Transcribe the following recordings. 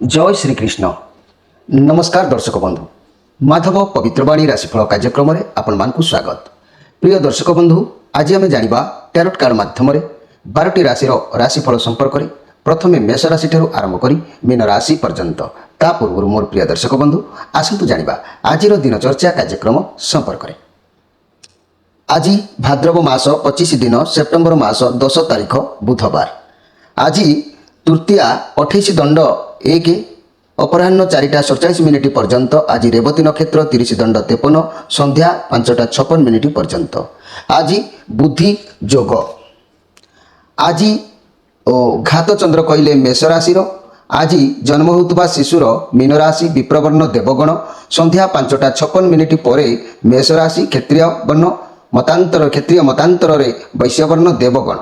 जय श्रीकृष्ण। नमस्कार दर्शक बंधु, माधव पवित्रवाणी राशिफल कार्यक्रम में आपण मानकु स्वागत। प्रिय दर्शक बंधु, आज आम जानिबा टैरोट कार्ड माध्यम 12टी राशि राशिफल संपर्क में प्रथमे मेष राशि ठारू आरंभ करी मीन राशि पर्यंत। ता पूर्व मोर प्रिय दर्शक बंधु आसतु जानिबा आजिर दिन चर्चा कार्यक्रम संपर्क में। आज भाद्रव मास 25 दिन सेप्टेम्बर मास 10 तारीख बुधवार। आज तृतीया 28 दंड 1 अपराह्न 4:47 पर्यंत। आज रेवती नक्षत्र 30 दंड 53 संध्या 5:56 पर्यंत। आज बुद्धि जोग। आज घात चंद्र कहले मेष राशि। आज जन्म होता शिशुर मीन राशि विप्रवर्ण देवगण संध्या 5:56 पर मेष राशि क्षत्रिय वर्ण मतांतर क्षेत्रीय मतांतर वैश्यवर्ण देवगण।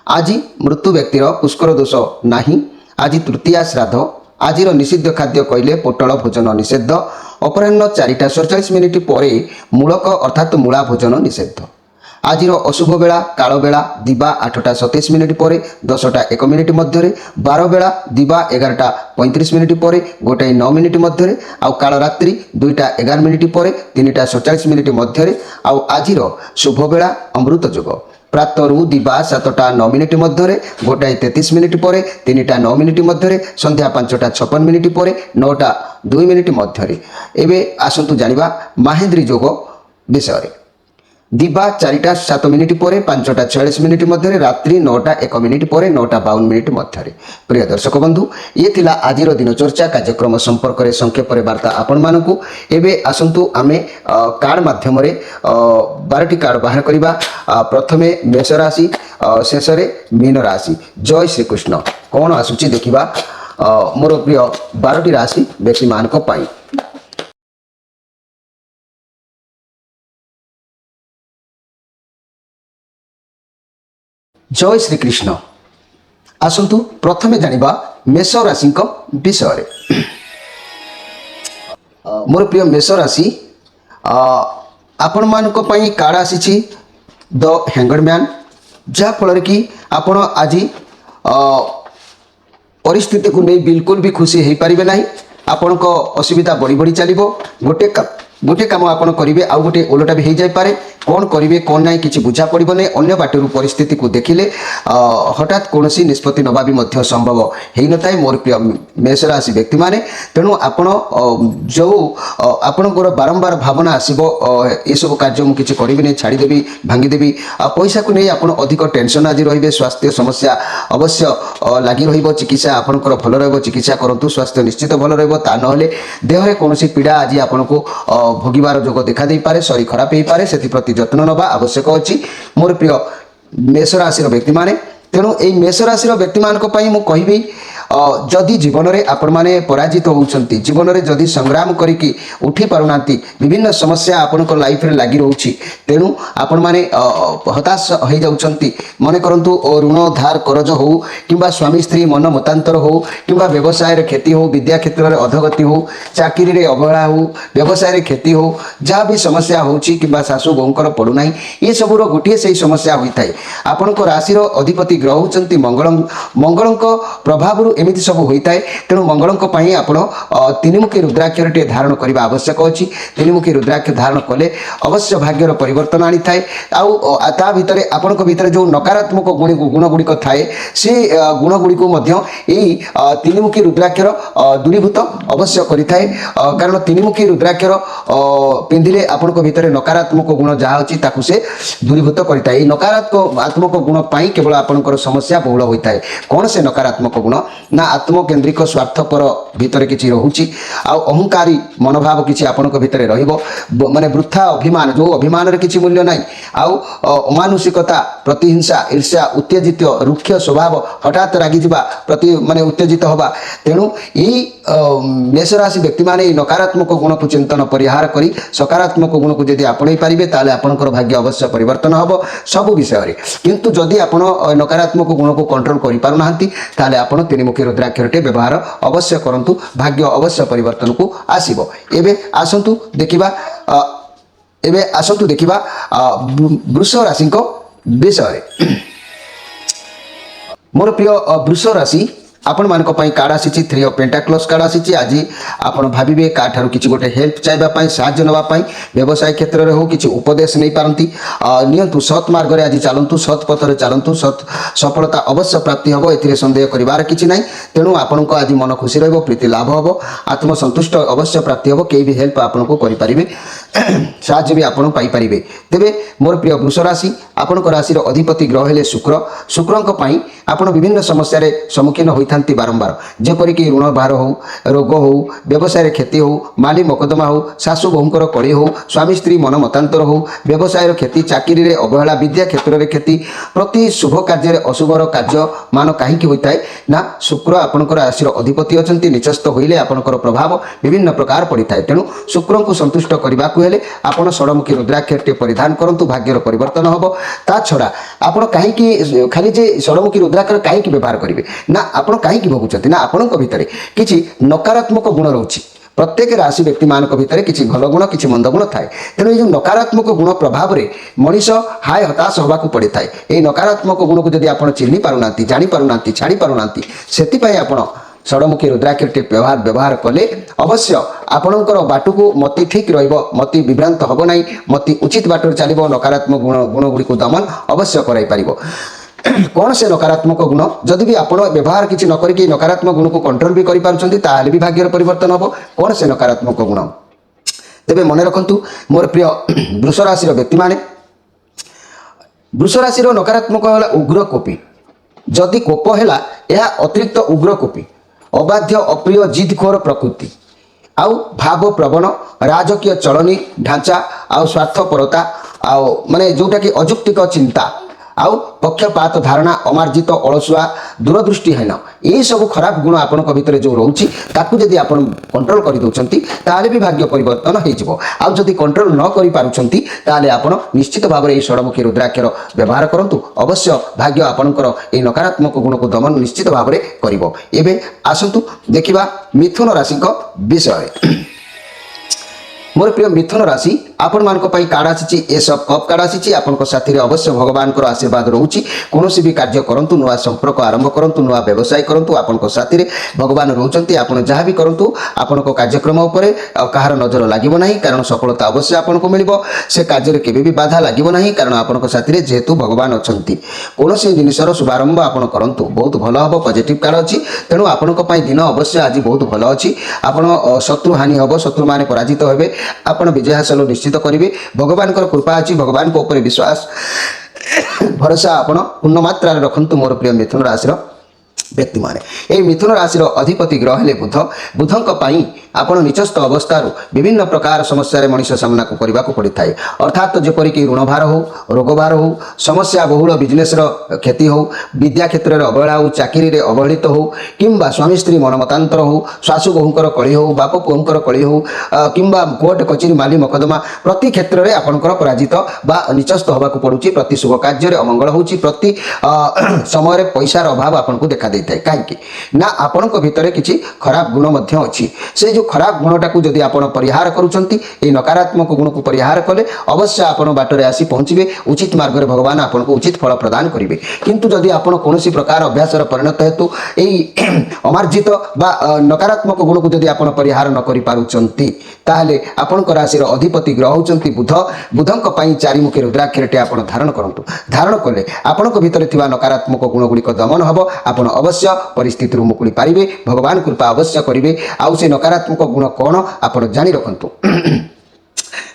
आज मृत्यु व्यक्तिर पुष्कर दोष नाही। आज तृतीया श्राद्ध। आज निषिद्ध खाद्य कहले पोटल भोजन निषेध। अपराह्न 4:47 पर मूलक अर्थात मूला भोजन निषेध। आज अशुभ बेला काल बेला दिवा 8:27 पर 10:01 मध्य। बार बेला दिवा 11:35 पर 1:09 मध्य। आउ काल रात्रि 2:11 पर 3:47 मध्य। आउ आज शुभ बेला अमृत जोग प्रातरु दिवा 7:09 मध्य 1:33 पर 3:09 मध्य। संध्या 5:56 पर 9:02 मध्य। एवं आसतु जानिबा माहेंद्री जोग विषय। दिवा 4:07 पर 5:46 मध्य। रात्रि 9:01 पर 9:52 मध्य। प्रिय दर्शक बंधु, ये थिला आजिर दिन चर्चा कार्यक्रम संपर्क में संक्षेप वार्ता आपण मानकु। एबे आसंतु आमे कार्ड माध्यम 12टी कार्ड बाहर करिबा। प्रथमे मेष राशि, शेष मीन राशि। जय श्रीकृष्ण। कौन आसुची देखिबा मोर प्रिय 12टी राशि व्यक्ति मानक पाई। जय श्रीकृष्ण। आसंतु प्रथमे जानिबा मेष राशि विषय। मोर प्रिय मेष राशि आपण मानक पई कार्ड आसी द हैंगड मैन, जहा फल कि आपण आज परिस्थिति को नहीं बिल्कुल भी खुशी हो पारे ना। आपण को असुविधा बढ़ी बढ़ी चलो। गोटे काम आपड़ करेंगे आउ गोटे ओलटा भी हो जापे। कौन करेंगे कौन ना कि बुझा पड़ो ना। अन्य बाटर परिस्थिति को देखिले हठात कौन निष्पत्ति नवा भी संभव हो न था मोर प्रिय मेष राशि व्यक्ति मैंने। तेणु आपण जो आपणकर बारंबार भावना आसो ये सब कार्य मुझे करी नहीं, छाड़देवी भांगीदेवी। पैसा को नहीं आप अधिक टेंशन आज रे। स्वास्थ्य समस्या अवश्य लगी चिकित्सा आपंकर भल रहा। चिकित्सा करूँ, स्वास्थ्य निश्चित भल रहा। ना देहरे कौन पीड़ा आज आपन को भोगार जोग देखा दे पारे, शरीर खराब हो पारे। से प्रति जत्न नवा आवश्यक अच्छी मोर प्रिय मेष राशि व्यक्ति माने। तेणु ये मेष राशि व्यक्ति मान कहि जदि जीवन में आपण मैंने पराजित होती, जीवन में जदि संग्राम करी उठी पारना, विभिन्न समस्या आपण लाइफ रे लगी रोची। तेणु आपण मैंने हताश हो जाती। मन करंतु ऋण धार करज हो कि स्वामी स्त्री मन मतांतर हो कि व्यवसाय क्षति हो, विद्या क्षेत्र में अधगति हो, चाकरी रे अवहेला हो, व्यवसाय क्षति हो, जहाँ भी समस्या होची कि सासू बोंकर पड़ूना, ये सबूर गोटे से समस्या होता है। आपण राशि अधिपति ग्रह होती मंगल। मंगल प्रभाव एमती सब होता है। तेणु मंगल आपण तीनमुखी रुद्राक्ष टे धारण करने आवश्यक अच्छी। तीनमुखी रुद्राक्ष धारण कले अवश्य भाग्यर परिवर्तन आनी थाए। आ भितर आपण भीतर जो नकारात्मक गुण गुड़िक थाए से गुण गुड़िक तीनमुखी रुद्राक्षर दूरीभूत अवश्य करें। कारण तीनमुखी रुद्राक्षर पिंधिले आपण भीतर नकारात्मक गुण जहाँ अच्छी ताकू से दूरीभूत करता है। नकारात्मक गुण पाई केवल आपंकर समस्या बहुल होता है। कौन से नकारात्मक गुण ना आत्मकेन्द्रिक स्वार्थपर भितर किसी रोची, अहंकारी मनोभाव किसी आपण भितर माने वृथा अभिमान, जो अभिमान रे किसी मूल्य नहीं। आउ अमानुषिकता, प्रतिहिंसा, ईर्ष्या, उत्तेजित रुक्ष स्वभाव, हठात रागी जावा, प्रति माने उत्तेजित हवा। तेणु यही मेष राशि व्यक्ति माने नकारात्मक गुण को चिंतन परिहार करी सकारात्मक गुण को यदि आपणई पारिबे ताले आपनकर भाग्य अवश्य परिवर्तन हबो सब विषय रे। किंतु जदि आपण नकारात्मक गुण को कंट्रोल करि पारु नाहंती ताले आपण त्रिमुखी रुद्राक्षरटे व्यवहार अवश्य करंतु, भाग्य अवश्य परिवर्तन को आसीबो। एबे आसंतु देखिबा वृष राशि विषय। मोर प्रिय वृष राशि आपण मानक पई कार्ड आसी थ्री ऑफ पेंटाक्लस कार्ड आसी आज आपण भाबिबे का ठारू किछि गोटे हेल्प चाहबा पई साहाय्य नबा पई व्यवसाय क्षेत्र रे हो किछि उपदेश नै पारंती नियंतु सत मार्ग रे आज चलंतु सत पथ रे चलंतु सत सफलता अवश्य प्राप्ति हबो एथिरे संदेह करिवार किछि नै तेणु आपनको आज मन खुशी रहबो प्रीति लाभ हबो आत्मसंतुष्ट अवश्य प्राप्ति हबो केही भी हेल्प आपनको करि परिबे साहाय्य भी आपण पाई परिबे तेबे मोर प्रिय वृष राशि आपनको राशि रो अधिपति ग्रह हेले शुक्र शुक्रंक पई आपण विभिन्न समस्या रे सम्मुखीन होइथांती बारंबार जेपरि कि ऋण भार हो रोग हो व्यवसाय क्षति हो माली मोकदमा हो सासु बहुंकर कड़ी हो स्वामी स्त्री मन मतांतर हो व्यवसाय क्षति चाकरी रे अवहेला विद्या क्षेत्र रे क्षति प्रति शुभ कार्य रे अशुभर कार्य मान कहीं होता है ना शुक्र आपणकर राशि अधिपति अच्छा निचस्थ होइले आपणकर प्रभाव विभिन्न प्रकार पड़ी था तेणु शुक्र को संतुष्ट करने को हेले आपण षडमुखी रुद्राक्षर परिधान करंतु भाग्यर परिवर्तन हम ता छड़ा आपण कहीं खाली जे षडमुखी रुद्राक्षर कहीं व्यवहार करेंगे ना आपण कहीं भोगुंट ना आपण भितर किसी नकारात्मक गुण रोचे प्रत्येक राशि व्यक्ति मान भितर किसी भल गुण किसी मंद गुण थाए तेणु ये नकारात्मक गुण प्रभाव में मनीष हाय हताश होगा पड़ी था ये नकारात्मक गुण को जब आप चिन्ह पारना जापार छाड़ी पारना से आपण षडमुखी रुद्राक्षर व्यवहार कले अवश्य आपणकर बाट को मति ठीक रति विभ्रांत हम ना मति उचित बाट चलो नकारात्मक गुण गुड़ी को दमन अवश्य कराई कौन से नकारात्मक गुण जदि भी आप व्यवहार किसी न करके नकारात्मक गुण को कंट्रोल भी करें भी भाग्यर परिवर्तन हम कौन से नकारात्मक गुण तेरे मन रखु मोर प्रिय वृष राशि व्यक्ति माने वृष राशि नकारात्मक है उग्र कोपी जदि कोप है यह अतिरिक्त उग्र कोपी अबाध्य अप्रिय जिदखोर प्रकृति आउ भाव प्रवण राजकीय चलनी ढांचा आउ स्वार्थपरता आउ माने जोटा कि अजुक्तिक चिंता आउ पक्षपात धारणा अमार्जित अलसुआ दूरदृष्टिहीन यही सब खराब गुण आपण भीतर जो रोचे ताकू जदि आप कंट्रोल कर दौरान ताले भी भाग्य परिवर्तन हो आदि कंट्रोल न कर आप निश्चित भाव में षडमुखी रुद्राक्षर व्यवहार करूँ अवश्य भाग्य आपणकर ये नकारात्मक गुण को दमन निश्चित भाव में कर आसतु देखा मिथुन राशि विषय मोर प्रिय मिथुन राशि आपण मान कार्ड आसी एस ऑफ कप कार्ड आसी आपण साथी अवश्य भगवान आशीर्वाद रोचे कौन भी कार्य करूँ नुआ संपर्क आरंभ करूँ नुआ व्यवसाय करूँ आपण साथी भगवान रोचंती आपण जहाँ भी करूँ आपण कार्यक्रम उपर कहार नजर लगे ना कारण सफलता अवश्य आपन को मिल से कार्य केवे भी बाधा लगे ना कारण आपण साथी जेहेतु भगवान अच्छा कौन जिनसर शुभारंभ आप करूँ बहुत भल हम पॉजिटिव कार्ड अच्छी तेणु आपण दिन अवश्य आज बहुत भल अच्छी आपड़ शत्रु हानि हम शत्रु मैंने पराजित हे आपण विजय हासिल निश्चित करेंगे भगवान कृपा अच्छी भगवान को ऊपर विश्वास भरोसा आपण पूर्ण मात्रा रखु मोर प्रिय मिथुन राशि व्यक्ति माने ये मिथुन राशि अधिपति ग्रह हेले बुध बुधंक पई आपण निचस्थ अवस्था विभिन्न प्रकार समस्या मनीष सामना को करने को पड़ी था अर्थात जेपरिक ऋण भार हो रोग भार हो समस्या बहुल बिजनेस क्षति हो विद्या क्षेत्र में अवहेला हो चाकरी रे अवहेलित हो किंबा स्वामी स्त्री मन मतांतर हो सासु बहुंकर कली हो बाप पुओंकर कली हो किंबा कोर्ट कचेरी माली मोकदमा प्रति क्षेत्र में आपंकर पराजित बा निचस्थ होगा पड़ुची प्रति शुभ कार्य अमंगल होची प्रति समय पैसार अभाव आपन को देखा देता है कहीं ना आपण भितर किसी खराब गुण अच्छी से जो खराब गुणटा को जदि आप परिहार करुँच नकारात्मक गुण को परिहार कले अवश्य आपण बाटर आसी पहुँचे उचित मार्ग में भगवान आपको उचित फल प्रदान करेंगे किंतु जदि आप कौन प्रकार अभ्यास परिणत हेतु यही अमार्जित बा नकारात्मक गुण को जदि आप परिहार न करें आपण राशि अधिपति ग्रह होती बुध बुधंक चारिमुखी रुद्राक्षरटे आप धारण करूँ धारण कले आपण भीतर नकारात्मक गुण गुड़िक दमन हम आप अवश्य परिस्थिति मुकुड़ी पारे भगवान कृपा अवश्य करेंगे आउ से नकारात्मक गुण कौन आप जानी रखु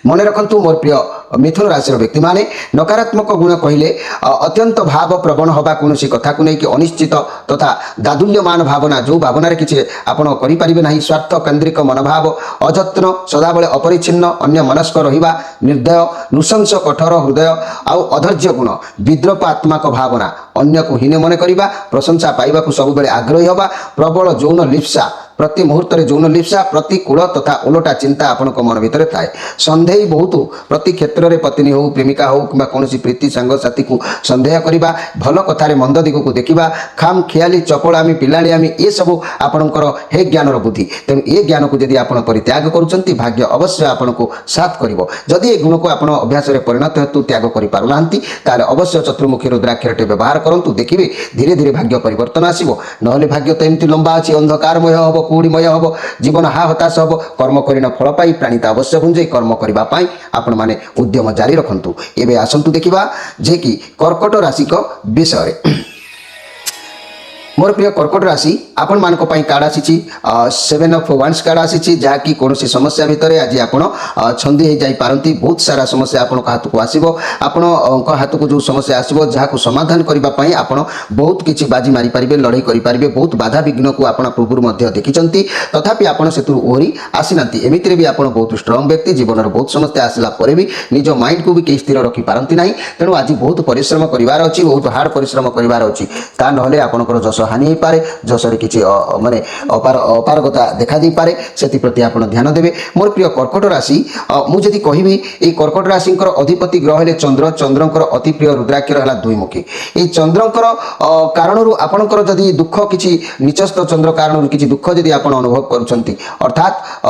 मन रखु मोर प्रिय मिथुन राशि व्यक्ति माने नकारात्मक गुण कहले अत्यंत भाव प्रवण हवा कौन कथा को लेकिन अनिश्चित तथा दादुल्यमान भावना जो भावना किसी आपण करें ना स्वार्थ केन्द्रिक मनोभाव अजत्न सदाबले अपरिच्छिन्न अन्य मनस्क रहिबा निर्दय नृशंस कठोर हृदय आउ अधैर्य गुण विद्रप आत्मक भावना अन्य को हीन मन करवा प्रशंसा पाइबा सब आग्रही हवा प्रबल यौन लिप्सा प्रति मुहूर्त ଯୌନ ଲିପ୍ସା ପ୍ରତିକୂଳ ତଥା ଓଲଟା ଚିନ୍ତା ଆପଣଙ୍କ ମନ ଭିତରେ ଥାଏ ସନ୍ଦେହୀ ବହୁତ ପ୍ରତି କ୍ଷେତ୍ରରେ ପତ୍ନୀ ହେଉ ପ୍ରେମିକା ହେଉ କିମ୍ବା କୌଣସି ପ୍ରୀତି ସାଙ୍ଗସାଥୀକୁ ସନ୍ଦେହ କରିବା ଭଲ କଥାରେ ମନ୍ଦ ଦିଗକୁ ଦେଖିବା ଖାମ ଖିଆଲି ଚପଳାମି ପିଲାଳିଆମି ଏସବୁ ଆପଣଙ୍କର ହେ ଜ୍ଞାନର ବୁଦ୍ଧି ତେଣୁ ଏ ଜ୍ଞାନକୁ ଯଦି ଆପଣ ପରିତ୍ୟାଗ କରୁଛନ୍ତି ଭାଗ୍ୟ ଅବଶ୍ୟ ଆପଣଙ୍କୁ ସାଥ କରିବ ଯଦି ଏ ଗୁଣକୁ ଆପଣ ଅଭ୍ୟାସରେ ପରିଣତ ହେତୁ ତ୍ୟାଗ କରିପାରୁନାହାନ୍ତି ତାହେଲେ ଅବଶ୍ୟ ଚତୁର୍ମୁଖୀ ରୁଦ୍ରାକ୍ଷରଟି ବ୍ୟବହାର କରନ୍ତୁ ଦେଖିବେ ଧୀରେ ଧୀରେ ଭାଗ୍ୟ ପରିବର୍ତ୍ତନ ଆସିବ ନହେଲେ ଭାଗ୍ୟ ତ ଏମିତି ଲମ୍ବା ଅଛି ଅନ୍ଧକାରମୟ ହେବ କୁହୁଡ଼ିମୟ ହେବ ଜୀବନ ହତାଶ ହେବ କର୍ମ କରିନ ଫଳ ପାଇ ପ୍ରାଣିତ ଅବଶ୍ୟ ଭୁଞ୍ଜେଇ କର୍ମ କରିବା ପାଇଁ ଆପଣମାନେ ଉଦ୍ୟମ ଜାରି ରଖନ୍ତୁ ଏବେ ଆସନ୍ତୁ ଦେଖିବା ଯେ କି କର୍କଟ ରାଶିଙ୍କ ବିଷୟରେ मोर प्रिय कर्कट राशि आपण मानक पई कार्ड आसी 7 ऑफ वांस कार्ड आसी जहाँकि कौन समस्या भितर आज आपण छंदी हो जाई पारंती बहुत सारा समस्या आपण हाथ को आसीबो आपण हाथ को जो समस्या आसीबो जहाँ को समाधान करबा पई आपण बहुत किछि बाजी मारी परिबे लड़ाई करि परिबे बहुत बाधा विघ्न को आपण पूर्व मध्य देखिचंती तथापि आपण सेतु ओहरी आसीनांती एमितिरे भी आपण बहुत स्ट्रांग व्यक्ति जीवन बहुत समस्या आसला परे भी निज माइंड को भी के स्थिर रखि पारंती नाही तेणु आज बहुत परिश्रम करिवार अछि बहुत हार्ड परिश्रम करिवार अछि ता नहले आपनकर जस हानि हो पारे जसरे किसी माने अपारगता देखा दे पारे सेति प्रति आपण ध्यान देबे मोर प्रिय कर्कट राशि मु जदि कहिबी ए कर्कट राशिंकर अधिपति ग्रह हेले चंद्र चंद्रंकर अति प्रिय रुद्राक्षर हला द्विमुखी ए चंद्रंकर कारणरू आपनकर जदि दुख किछि निचस्त चंद्र कारणरू किछि दुख जदि आपण अनुभव करूछंती अर्थात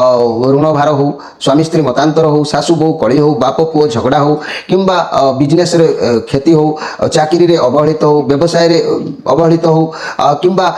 ऋण भार हो स्वामी स्त्री मतांतर हो सासु बहु कଳି हो बाप पुओ झगड़ा हो किंबा बिजनेस रे क्षति हो चाकरी रे अवहेलित हो व्यवसाय रे अवहेलित हो किंबा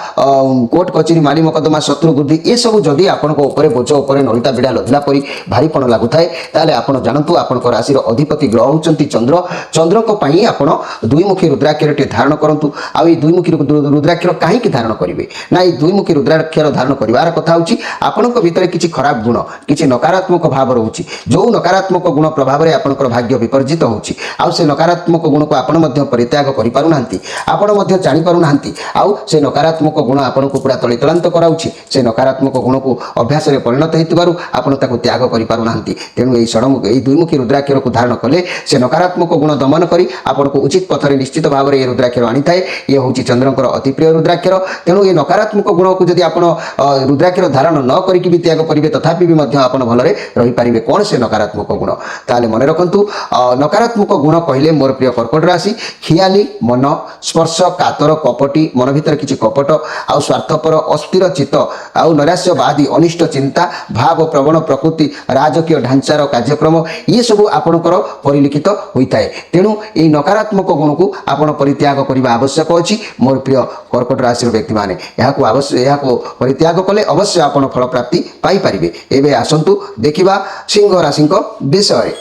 कोर्ट कचेरी माली मकदमा शत्रु बुद्धि ये सब जदि आपनको ऊपर बोझ ऊपर नलिता बिड़ा लदिला परी भारीपण लागु थाए ताले आपण जानतु आपनको राशि अधिपति ग्रह होचंती चंद्र चंद्रको पई आपण द्विमुखी रुद्राक्षरटी धारण करंतु आ ए द्विमुखी रुद्राक्षर काहे की धारण करिवे ना ए द्विमुखी रुद्राक्षर धारण करिवार कथा होची आपनको भितर किछि खराब गुण किछि नकारात्मक भाव रहउची जो नकारात्मक गुण प्रभाव रे आपनकर भाग्य विपर्जित होउची आ से नकारात्मक गुण को आपण मध्य परित्याग करि पारु नांती आपण मध्य जानि पारु नांती आ से नकारात्मक गुण आपन को पूरा तलितलांत कराउछि से नकारात्मक गुण को अभ्यास रे परिणत हेतिबारु आपन ताको त्याग करि पारु नांती तेनु एई षडमुख एई द्विमुखी रुद्राक्षर को धारण कले से नकारात्मक गुण दमन करी आपन को उचित पथ रे निश्चित भाव रे रुद्राक्षर आनी थाए ये होछि चंद्रंकर अति प्रिय रुद्राक्षर तेनु ए नकारात्मक गुण को जदि आपन रुद्राक्षर धारण न करी कि भी त्याग करिवे तथापि भी मध्य आपन भलरे रहि पारिबे कोन से नकारात्मक गुण ताले मने रखंतु नकारात्मक गुण कहिले मोर प्रिय कर्कट राशि खियाली मन स्पर्श कातर कपटी मन भीतर किछि कपट आ स्वार्थपर अस्थिर चित्त आ नैराश्यवादी अनिष्ट चिंता भाव प्रवण प्रकृति राजकीय ढांचार कार्यक्रम ये सब आपणकर परिलिखित होता है तेणु ये नकारात्मक गुण को आपण परित्याग करने आवश्यक अच्छी मोर प्रिय कर्कट राशि व्यक्ति मैंने यहाँ परित्याग कले अवश्य आपण फल प्राप्ति पाई पारिबे एबे आसंतु देखिबा सिंह राशि विषय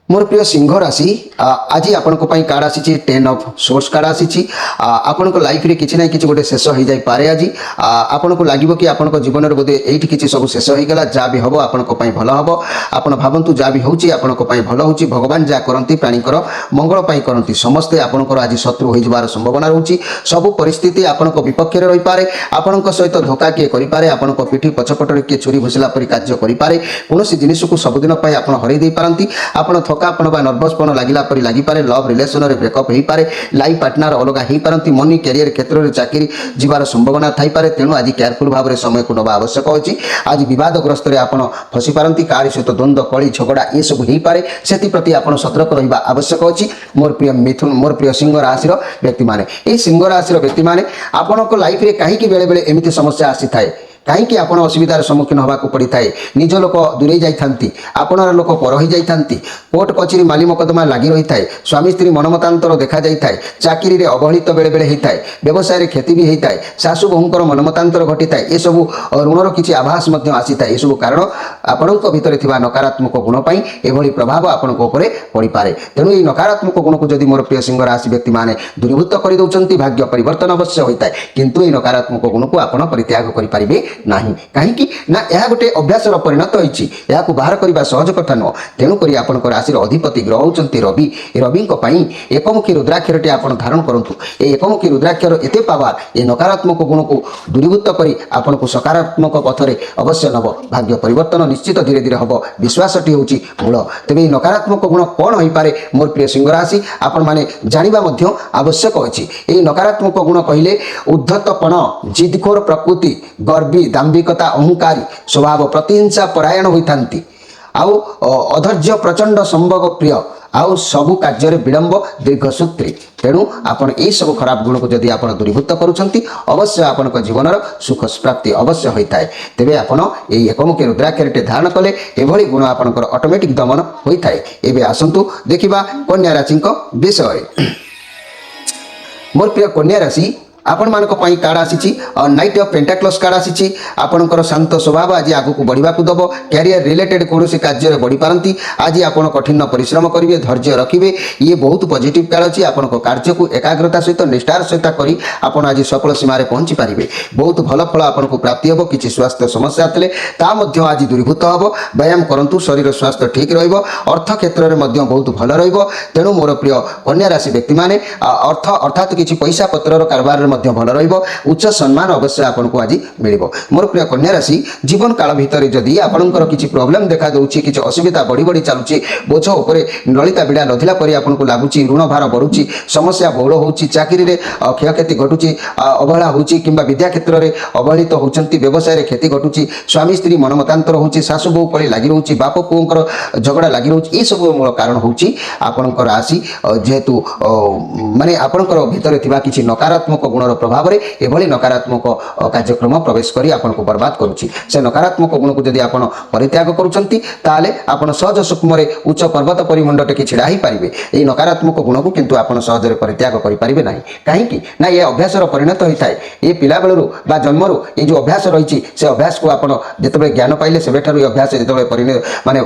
मोर प्रिय सिंह राशि आज आपण कार्ड आसी 10 ऑफ सोर्स कार्ड आसी आपण लाइफ रे किछि ना किछि गोटे शेष हो जाई पारे आज आपण को लागिबो कि आपण जीवन रे बोधे एठी किछि सब शेष हो गेला जा भी हबो आपण भल हबो आपण भाबंतु जा भी होउची आपण भल होउची भगवान जा करंती प्राणीकर मंगल पई करंती समस्ते आपण आज शत्रु होई जबार संभावना रहउची सब परिस्थिति आपण विपक्ष रे रहि पारे आपण सहित धोखा के करि पारे आपण पिठी पछपट रे के छुरी भुसला परि कार्य करि पारे कोनोसी जिनिस को सब दिन पई आपण हरै देई पारंती आपण थकापन बा नर्वसपन लागिला परि लागि पारे लव रिलेशन रे ब्रेकअप हेई पारे लाइफ पार्टनर अलग हेई पारंती मनी कैरियर क्षेत्र रे चाकरी जीवार संभावना थाई पारे तेणु आज केयरफुल भाव रे समय को नबा आवश्यक अछि आज विवादग्रस्त रे आपण फसी पारंती कारी सहित द्वंद्व कली झगड़ा ये सब हेई पारे सेति प्रति आपण सतर्क रहिबा आवश्यक अछि मोर प्रिय मिथुन मोर प्रिय सिंह राशि रो व्यक्ति माने ए सिंह राशि रो व्यक्ति माने आपनको लाइफ रे काहे कि बेले बेले एमिति समस्या आसी थाए कहीं आपण असुविधार सम्मुखीन होगा पड़ी थाए निज लोक दूरे जाती आपणार लोक पर हो जाती कोर्ट कचेरी माली मकदमा लगी रही है स्वामी स्त्री मनमतांतर देखा जाए चाकरी रे अवहेलित बेले बेले होता है व्यवसाय क्षति भी होता है सासु बहुंकर मनमतांतर घटी थाए ये सब ऋणर किसी आभास आसी थाए ये सब कारण आपण भितर थिबा नकारात्मक गुण पाई एभली प्रभाव आपण पड़ी पारे तेणु ये नकारात्मक गुण को जदि मोर प्रिय सिंह राशि व्यक्ति माने दूरीभूत कर दउचंती भाग्य परिवर्तन अवश्य होता है किंतु ये नकारात्मक गुण को आपण परित्याग करि पारिबे ନାହିଁ। କାହିଁକି ନା ଏହା ଗୋଟେ ଅଭ୍ୟାସର ପରିଣତ ହୋଇଛି, ଏହାକୁ ବାହାର କରିବା ସହଜ କଥା ନୁହଁ। ତେଣୁକରି ଆପଣଙ୍କ ରାଶିର ଅଧିପତି ଗ୍ରହ ହେଉଛନ୍ତି ରବି। ରବିଙ୍କ ପାଇଁ ଏକମୁଖୀ ରୁଦ୍ରାକ୍ଷରଟି ଆପଣ ଧାରଣ କରନ୍ତୁ। ଏହି ଏକମୁଖୀ ରୁଦ୍ରାକ୍ଷର ଏତେ ପାୱାର, ଏ ନକାରାତ୍ମକ ଗୁଣକୁ ଦୂରୀଭୂତ କରି ଆପଣଙ୍କୁ ସକାରାତ୍ମକ ପଥରେ ଅବଶ୍ୟ ନେବ। ଭାଗ୍ୟ ପରିବର୍ତ୍ତନ ନିଶ୍ଚିତ ଧୀରେ ଧୀରେ ହେବ। ବିଶ୍ୱାସଟି ହେଉଛି ମୂଳ। ତେବେ ଏହି ନକାରାତ୍ମକ ଗୁଣ କ'ଣ ହୋଇପାରେ ମୋର ପ୍ରିୟ ସିଂହ ରାଶି, ଆପଣମାନେ ଜାଣିବା ମଧ୍ୟ ଆବଶ୍ୟକ ଅଛି। ଏହି ନକାରାତ୍ମକ ଗୁଣ କହିଲେ ଉଦ୍ଧତପଣ, ଜିଦଖୋର ପ୍ରକୃତି, ଗର୍ବୀ, ଦାମ୍ଭିକତା, ଅହଙ୍କାରୀ ସ୍ୱଭାବ, ପ୍ରତିହିଂସା ପରାୟଣ ହୋଇଥାନ୍ତି, ଆଉ ଅଧୈର୍ଯ୍ୟ, ପ୍ରଚଣ୍ଡ ସମ୍ଭୋଗ ପ୍ରିୟ, ଆଉ ସବୁ କାର୍ଯ୍ୟରେ ବିଳମ୍ବ, ଦୀର୍ଘସୂତ୍ରୀ। ତେଣୁ ଆପଣ ଏହିସବୁ ଖରାପ ଗୁଣକୁ ଯଦି ଆପଣ ଦୂରୀଭୂତ କରୁଛନ୍ତି, ଅବଶ୍ୟ ଆପଣଙ୍କ ଜୀବନର ସୁଖ ପ୍ରାପ୍ତି ଅବଶ୍ୟ ହୋଇଥାଏ। ତେବେ ଆପଣ ଏହି ଏକମୁଖୀ ରୁଦ୍ରାକ୍ଷରଟି ଧାରଣ କଲେ ଏଭଳି ଗୁଣ ଆପଣଙ୍କର ଅଟୋମେଟିକ୍ ଦମନ ହୋଇଥାଏ। ଏବେ ଆସନ୍ତୁ ଦେଖିବା କନ୍ୟା ରାଶିଙ୍କ ବିଷୟରେ। ମୋର ପ୍ରିୟ କନ୍ୟା ରାଶି, ଆପଣମାନଙ୍କ ପାଇଁ କାର୍ଡ଼ ଆସିଛି ନାଇଟ୍ ଅଫ୍ ପେଣ୍ଟାକ୍ଲସ୍ କାର୍ଡ଼ ଆସିଛି। ଆପଣଙ୍କର ଶାନ୍ତ ସ୍ୱଭାବ ଆଜି ଆଗକୁ ବଢ଼ିବାକୁ ଦେବ। କ୍ୟାରିୟର ରିଲେଟେଡ୍ କୌଣସି କାର୍ଯ୍ୟରେ ବଢ଼ିପାରନ୍ତି। ଆଜି ଆପଣ କଠିନ ପରିଶ୍ରମ କରିବେ, ଧୈର୍ଯ୍ୟ ରଖିବେ। ଇଏ ବହୁତ ପଜିଟିଭ୍ କାର୍ଡ଼ ଅଛି। ଆପଣଙ୍କ କାର୍ଯ୍ୟକୁ ଏକାଗ୍ରତା ସହିତ, ନିଷ୍ଠାର ସହିତ କରି ଆପଣ ଆଜି ସଫଳ ସୀମାରେ ପହଞ୍ଚି ପାରିବେ। ବହୁତ ଭଲ ଫଳ ଆପଣଙ୍କୁ ପ୍ରାପ୍ତି ହେବ। କିଛି ସ୍ୱାସ୍ଥ୍ୟ ସମସ୍ୟା ଥିଲେ ତାହା ମଧ୍ୟ ଆଜି ଦୂରୀଭୂତ ହେବ। ବ୍ୟାୟାମ କରନ୍ତୁ, ଶରୀର ସ୍ୱାସ୍ଥ୍ୟ ଠିକ୍ ରହିବ। ଅର୍ଥ କ୍ଷେତ୍ରରେ ମଧ୍ୟ ବହୁତ ଭଲ ରହିବ। ତେଣୁ ମୋର ପ୍ରିୟ କନ୍ୟା ରାଶି ବ୍ୟକ୍ତିମାନେ ଅର୍ଥାତ୍ କିଛି ପଇସା ପତ୍ରର କାରବାରରେ ମଧ୍ୟ ଭଲ ରହିବ। ଉଚ୍ଚ ସମ୍ମାନ ଅବଶ୍ୟ ଆପଣଙ୍କୁ ଆଜି ମିଳିବ। ମୋର ପ୍ରିୟ କନ୍ୟା ରାଶି, ଜୀବନ କାଳ ଭିତରେ ଯଦି ଆପଣଙ୍କର କିଛି ପ୍ରୋବ୍ଲେମ ଦେଖାଦେଉଛି, କିଛି ଅସୁବିଧା ବଢ଼ି ବଢ଼ି ଚାଲୁଛି, ବୋଝ ଉପରେ ନଳିତା ବିଡ଼ା ଲଦିଲା ପରି ଆପଣଙ୍କୁ ଲାଗୁଛି, ଋଣ ଭାର ବଢ଼ୁଛି, ସମସ୍ୟା ବହୁଳ ହେଉଛି, ଚାକିରିରେ କ୍ଷୟକ୍ଷତି ଘଟୁଛି, ଅବହେଳା ହେଉଛି, କିମ୍ବା ବିଦ୍ୟା କ୍ଷେତ୍ରରେ ଅବହେଳିତ ହେଉଛନ୍ତି, ବ୍ୟବସାୟରେ କ୍ଷତି ଘଟୁଛି, ସ୍ୱାମୀ ସ୍ତ୍ରୀ ମନମତାନ୍ତର ହେଉଛି, ଶାଶୁ ବୋହୂ କଳି ଲାଗି ରହୁଛି, ବାପ ପୁଅଙ୍କର ଝଗଡ଼ା ଲାଗି ରହୁଛି, ଏସବୁ ମୂଳ କାରଣ ହେଉଛି ଆପଣଙ୍କ ରାଶି ଯେହେତୁ ମାନେ ଆପଣଙ୍କର ଭିତରେ ଥିବା କିଛି ନକାରାତ୍ମକ ଗୁଣର ପ୍ରଭାବରେ ଏଭଳି ନକାରାତ୍ମକ କାର୍ଯ୍ୟକ୍ରମ ପ୍ରବେଶ କରି ଆପଣଙ୍କୁ ବର୍ବାଦ କରୁଛି। ସେ ନକାରାତ୍ମକ ଗୁଣକୁ ଯଦି ଆପଣ ପରିତ୍ୟାଗ କରୁଛନ୍ତି, ତାହେଲେ ଆପଣ ସହଜ ସୂକ୍ଷ୍ମରେ ଉଚ୍ଚ ପର୍ବତ ପରିମଣ୍ଡ ଟେକି ଛିଡ଼ା ହୋଇପାରିବେ। ଏହି ନକାରାତ୍ମକ ଗୁଣକୁ କିନ୍ତୁ ଆପଣ ସହଜରେ ପରିତ୍ୟାଗ କରିପାରିବେ ନାହିଁ। କାହିଁକି ନା ଏ ଅଭ୍ୟାସର ପରିଣତ ହୋଇଥାଏ। ଏ ପିଲାବେଳରୁ ବା ଜନ୍ମରୁ ଏ ଯେଉଁ ଅଭ୍ୟାସ ରହିଛି, ସେ ଅଭ୍ୟାସକୁ ଆପଣ ଯେତେବେଳେ ଜ୍ଞାନ ପାଇଲେ ସେବେଠାରୁ ଏ ଅଭ୍ୟାସ ଯେତେବେଳେ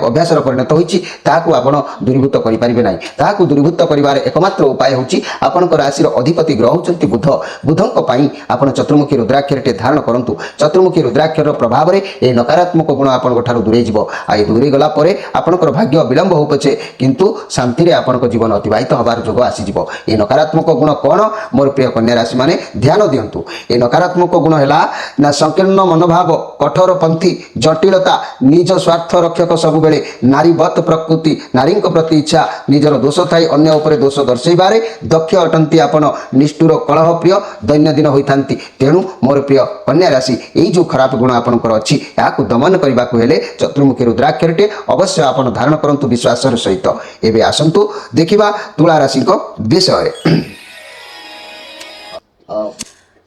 ଅଭ୍ୟାସର ପରିଣତ ହୋଇଛି, ତାହାକୁ ଆପଣ ଦୂରୀଭୂତ କରିପାରିବେ ନାହିଁ। ତାହାକୁ ଦୂରୀଭୂତ କରିବାର એકમાત્ર ଉପାୟ ହେଉଛି ଆପଣଙ୍କ ରାଶିର ଅଧିପତି ଗ୍ରହ ହେଉଛନ୍ତି ବୁଧ। ବୁଧଙ୍କ ପାଇଁ ଆପଣ ଚତୁର୍ମୁଖୀ ରୁଦ୍ରାକ୍ଷରଟି ଧାରଣ କରନ୍ତୁ। ଚତୁର୍ମୁଖୀ ରୁଦ୍ରାକ୍ଷରର ପ୍ରଭାବରେ ଏହି ନକାରାତ୍ମକ ଗୁଣ ଆପଣଙ୍କ ଠାରୁ ଦୂରେଇ ଯିବ। ଆଉ ଏ ଦୂରେଇ ଗଲା ପରେ ଆପଣଙ୍କର ଭାଗ୍ୟ ବିଳମ୍ବ ହେଉ ପଛେ, କିନ୍ତୁ ଶାନ୍ତିରେ ଆପଣଙ୍କ ଜୀବନ ଅତିବାହିତ ହେବାର ଯୋଗ ଆସିଯିବ। ଏହି ନକାରାତ୍ମକ ଗୁଣ କ'ଣ ମୋର ପ୍ରିୟ କନ୍ୟା ରାଶି ମାନେ ଧ୍ୟାନ ଦିଅନ୍ତୁ। ଏହି ନକାରାତ୍ମକ ଗୁଣ ହେଲା ନା ସଂକୀର୍ଣ୍ଣ ମନୋଭାବ, କଠୋରପନ୍ଥୀ, ଜଟିଳତା, ନିଜ ସ୍ୱାର୍ଥ ରକ୍ଷକ, ସବୁବେଳେ ନାରୀବତ୍ ପ୍ରକୃତି, ନାରୀଙ୍କ ପ୍ରତି ଇଚ୍ଛା, ନିଜର ଦୋଷ ଥାଇ ଅନ୍ୟ ଉପରେ ଦୋଷ ଦର୍ଶାଇବାରେ ଦକ୍ଷ ଅଟନ୍ତି ଆପଣ, ନିଷ୍ଠୁର, କଳହପ୍ରିୟ, ଦୈନନ୍ଦିନ ହୋଇଥାନ୍ତି। ତେଣୁ ମୋର ପ୍ରିୟ କନ୍ୟା ରାଶି, ଏହି ଯେଉଁ ଖରାପ ଗୁଣ ଆପଣଙ୍କର ଅଛି, ଏହାକୁ ଦମନ କରିବାକୁ ହେଲେ ଚତୁର୍ମୁଖୀ ରୁଦ୍ରାକ୍ଷରଟି ଅବଶ୍ୟ ଆପଣ ଧାରଣ କରନ୍ତୁ ବିଶ୍ୱାସର ସହିତ। ଏବେ ଆସନ୍ତୁ ଦେଖିବା ତୁଳା ରାଶିଙ୍କ ବିଷୟରେ।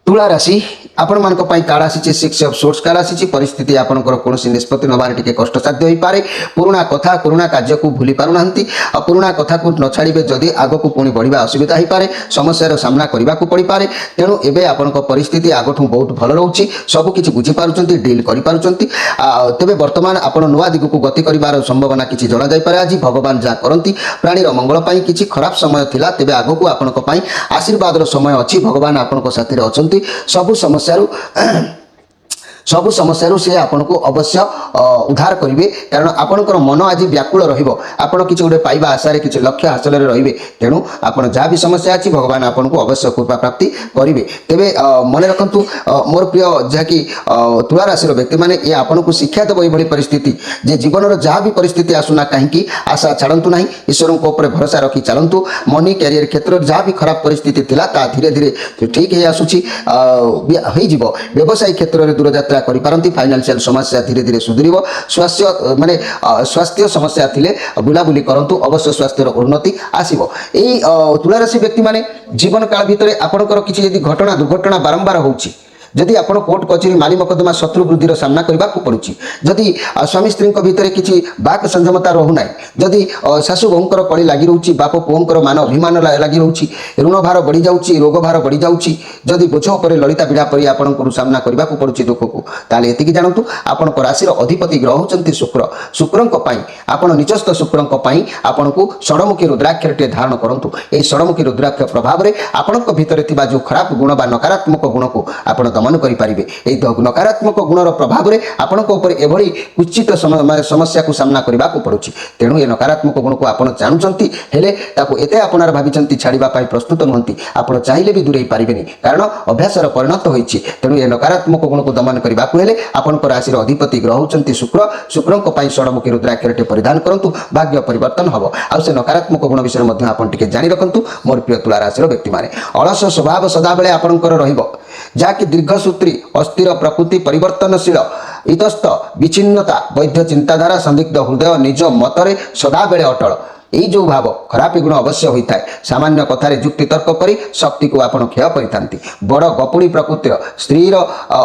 ତୁଳା ରାଶି ଆପଣମାନଙ୍କ ପାଇଁ କାର୍ଡ଼ ଆସିଛି ସିକ୍ସ ଅଫ୍ ସୋର୍ଟସ୍ କାର୍ଡ଼ ଆସିଛି। ପରିସ୍ଥିତି ଆପଣଙ୍କର କୌଣସି ନିଷ୍ପତ୍ତି ନେବାରେ ଟିକେ କଷ୍ଟସାଧ୍ୟ ହୋଇପାରେ। ପୁରୁଣା କଥା, ପୁରୁଣା କାର୍ଯ୍ୟକୁ ଭୁଲି ପାରୁନାହାନ୍ତି। ଆଉ ପୁରୁଣା କଥାକୁ ନ ଛାଡ଼ିବେ ଯଦି ଆଗକୁ ପୁଣି ବଢ଼ିବା ଅସୁବିଧା ହୋଇପାରେ, ସମସ୍ୟାର ସାମ୍ନା କରିବାକୁ ପଡ଼ିପାରେ। ତେଣୁ ଏବେ ଆପଣଙ୍କ ପରିସ୍ଥିତି ଆଗଠୁ ବହୁତ ଭଲ ରହୁଛି। ସବୁକିଛି ବୁଝିପାରୁଛନ୍ତି, ଡିଲ୍ କରିପାରୁଛନ୍ତି। ତେବେ ବର୍ତ୍ତମାନ ଆପଣ ନୂଆ ଦିଗକୁ ଗତି କରିବାର ସମ୍ଭାବନା କିଛି ଜଣାଯାଇପାରେ। ଆଜି ଭଗବାନ ଯାହା କରନ୍ତି ପ୍ରାଣୀର ମଙ୍ଗଳ ପାଇଁ। କିଛି ଖରାପ ସମୟ ଥିଲା, ତେବେ ଆଗକୁ ଆପଣଙ୍କ ପାଇଁ ଆଶୀର୍ବାଦର ସମୟ ଅଛି। ଭଗବାନ ଆପଣଙ୍କ ସାଥିରେ ଅଛନ୍ତି। ସବୁ ସମସ୍ୟାରୁ ସେ ଆପଣଙ୍କୁ ଅବଶ୍ୟ ଉଦ୍ଧାର କରିବେ। କାରଣ ଆପଣଙ୍କର ମନ ଆଜି ବ୍ୟାକୁଳ ରହିବ। ଆପଣ କିଛି ଗୋଟେ ପାଇବା ଆଶାରେ, କିଛି ଲକ୍ଷ୍ୟ ହାସଲରେ ରହିବେ। ତେଣୁ ଆପଣ ଯାହା ବି ସମସ୍ୟା ଅଛି, ଭଗବାନ ଆପଣଙ୍କୁ ଅବଶ୍ୟ କୃପା ପ୍ରାପ୍ତି କରିବେ। ତେବେ ମନେ ରଖନ୍ତୁ ମୋର ପ୍ରିୟ ଯାହାକି ତୁଳା ରାଶିର ବ୍ୟକ୍ତିମାନେ, ଏ ଆପଣଙ୍କୁ ଶିକ୍ଷା ଦେବ ଏଭଳି ପରିସ୍ଥିତି ଯେ ଜୀବନର ଯାହା ବି ପରିସ୍ଥିତି ଆସୁନା କାହିଁକି ଆଶା ଛାଡ଼ନ୍ତୁ ନାହିଁ। ଈଶ୍ୱରଙ୍କ ଉପରେ ଭରସା ରଖି ଚାଲନ୍ତୁ। ମନି କ୍ୟାରିୟର କ୍ଷେତ୍ରରେ ଯାହା ବି ଖରାପ ପରିସ୍ଥିତି ଥିଲା, ତାହା ଧୀରେ ଧୀରେ ଠିକ୍ ହେଇ ଆସୁଛି, ହୋଇଯିବ। ବ୍ୟବସାୟୀ କ୍ଷେତ୍ରରେ ଦୂରଯାତ୍ରା କରିପାରନ୍ତି। ଫାଇନାନ୍ସିଆଲ ସମସ୍ୟା ଧୀରେ ଧୀରେ ସୁଧୁରିବ। ସ୍ୱାସ୍ଥ୍ୟ ସମସ୍ୟା ଥିଲେ ବୁଲାବୁଲି କରନ୍ତୁ, ଅବଶ୍ୟ ସ୍ୱାସ୍ଥ୍ୟର ଉନ୍ନତି ଆସିବ। ଏହି ତୁଳା ରାଶି ବ୍ୟକ୍ତିମାନେ ଜୀବନ କାଳ ଭିତରେ ଆପଣଙ୍କର କିଛି ଯଦି ଘଟଣା ଦୁର୍ଘଟଣା ବାରମ୍ବାର ହେଉଛି, ଯଦି ଆପଣ କୋର୍ଟ କଚେରୀ, ମାଲି ମକଦ୍ଦମା, ଶତ୍ରୁ ବୃଦ୍ଧିର ସାମ୍ନା କରିବାକୁ ପଡ଼ୁଛି, ଯଦି ସ୍ୱାମୀ ସ୍ତ୍ରୀଙ୍କ ଭିତରେ କିଛି ବାକ୍ ସଂଯମତା ରହୁନାହିଁ, ଯଦି ଶାଶୁ ବୋହୂଙ୍କର କଳି ଲାଗି ରହୁଛି, ବାପ ପୁଅଙ୍କର ମାନ ଅଭିମାନ ଲାଗି ରହୁଛି, ଋଣ ଭାର ବଢ଼ିଯାଉଛି, ରୋଗ ଭାର ବଢ଼ିଯାଉଛି, ଯଦି ବୋଝ ଉପରେ ଲଳିତା ବିଡ଼ା ପରି ଆପଣଙ୍କୁ ସାମ୍ନା କରିବାକୁ ପଡ଼ୁଛି ଦୁଃଖକୁ, ତାହେଲେ ଏତିକି ଜାଣନ୍ତୁ ଆପଣଙ୍କ ରାଶିର ଅଧିପତି ଗ୍ରହ ହେଉଛନ୍ତି ଶୁକ୍ର। ଶୁକ୍ରଙ୍କ ପାଇଁ ଆପଣ ନିଜସ୍ଥ ଶୁକ୍ରଙ୍କ ପାଇଁ ଆପଣଙ୍କୁ ଷଡ଼ମୁଖୀ ରୁଦ୍ରାକ୍ଷରଟିଏ ଧାରଣ କରନ୍ତୁ। ଏହି ଷଡ଼ମୁଖୀ ରୁଦ୍ରାକ୍ଷ ପ୍ରଭାବରେ ଆପଣଙ୍କ ଭିତରେ ଥିବା ଯେଉଁ ଖରାପ ଗୁଣ ବା ନକାରାତ୍ମକ ଗୁଣକୁ ଆପଣ ଦମନ ଦମନ କରିପାରିବେ। এই ନକାରାତ୍ମକ ଗୁଣର ପ୍ରଭାବରେ ଆପଣଙ୍କ ଉପରେ ଏଭଳି କୁଚିତ ସମସ୍ୟାକୁ ସାମ୍ନା କରିବାକୁ ପଡ଼ୁଛି। ତେଣୁ ଏ ନକାରାତ୍ମକ ଗୁଣକୁ ଆପଣ ଜାଣୁଛନ୍ତି, ହେଲେ ତାକୁ ଏତେ ଆପଣାର ଭାବିଛନ୍ତି ଛାଡ଼ିବା ପାଇଁ ପ୍ରସ୍ତୁତ ନୁହନ୍ତି। ଆପଣ ଚାହିଁଲେ ବି ଦୂରେଇ ପାରିବେନି, କାରଣ ଅଭ୍ୟାସର ପରିଣତ ହୋଇଛି। ତେଣୁ ଏ ନକାରାତ୍ମକ ଗୁଣକୁ ଦମନ କରିବାକୁ ହେଲେ ଆପଣଙ୍କ ରାଶିର ଅଧିପତି ଗ୍ରହ ହେଉଛନ୍ତି ଶୁକ୍ର। ଶୁକ୍ରଙ୍କ ପାଇଁ ଷଡ଼ମୁଖୀ ରୁଦ୍ରାକ୍ଷରଟି ପରିଧାନ କରନ୍ତୁ, ଭାଗ୍ୟ ପରିବର୍ତ୍ତନ ହେବ। ଆଉ ସେ ନକାରାତ୍ମକ ଗୁଣ ବିଷୟରେ ମଧ୍ୟ ଆପଣ ଟିକେ ଜାଣି ରଖନ୍ତୁ। ମୋର ପ୍ରିୟ ତୁଳା ରାଶିର ବ୍ୟକ୍ତିମାନେ, ଅଳସ ସ୍ୱଭାବ ସଦାବେଳେ ଆପଣଙ୍କର ରହିବ, ଯାହାକି ଦୀର୍ଘସୂତ୍ରୀ, ଅସ୍ଥିର ପ୍ରକୃତି, ପରିବର୍ତ୍ତନଶୀଳ, ଇତସ୍ତ, ବିଚ୍ଛିନ୍ନତା, ବୈଧ ଚିନ୍ତାଧାରା, ସନ୍ଦିଗ୍ଧ ହୃଦୟ, ନିଜ ମତରେ ସଦାବେଳେ ଅଟଳ, এই ଯେଉଁ ଭାବ ଖରାପ ଗୁଣ ଅବଶ୍ୟ ହୋଇଥାଏ। ସାମାନ୍ୟ କଥାରେ ଯୁକ୍ତି ତର୍କ କରି ଶକ୍ତିକୁ ଆପଣ କ୍ଷୟ କରିଥାନ୍ତି। ବଡ଼ ଗପୁଣୀ ପ୍ରକୃତିର, ସ୍ତ୍ରୀର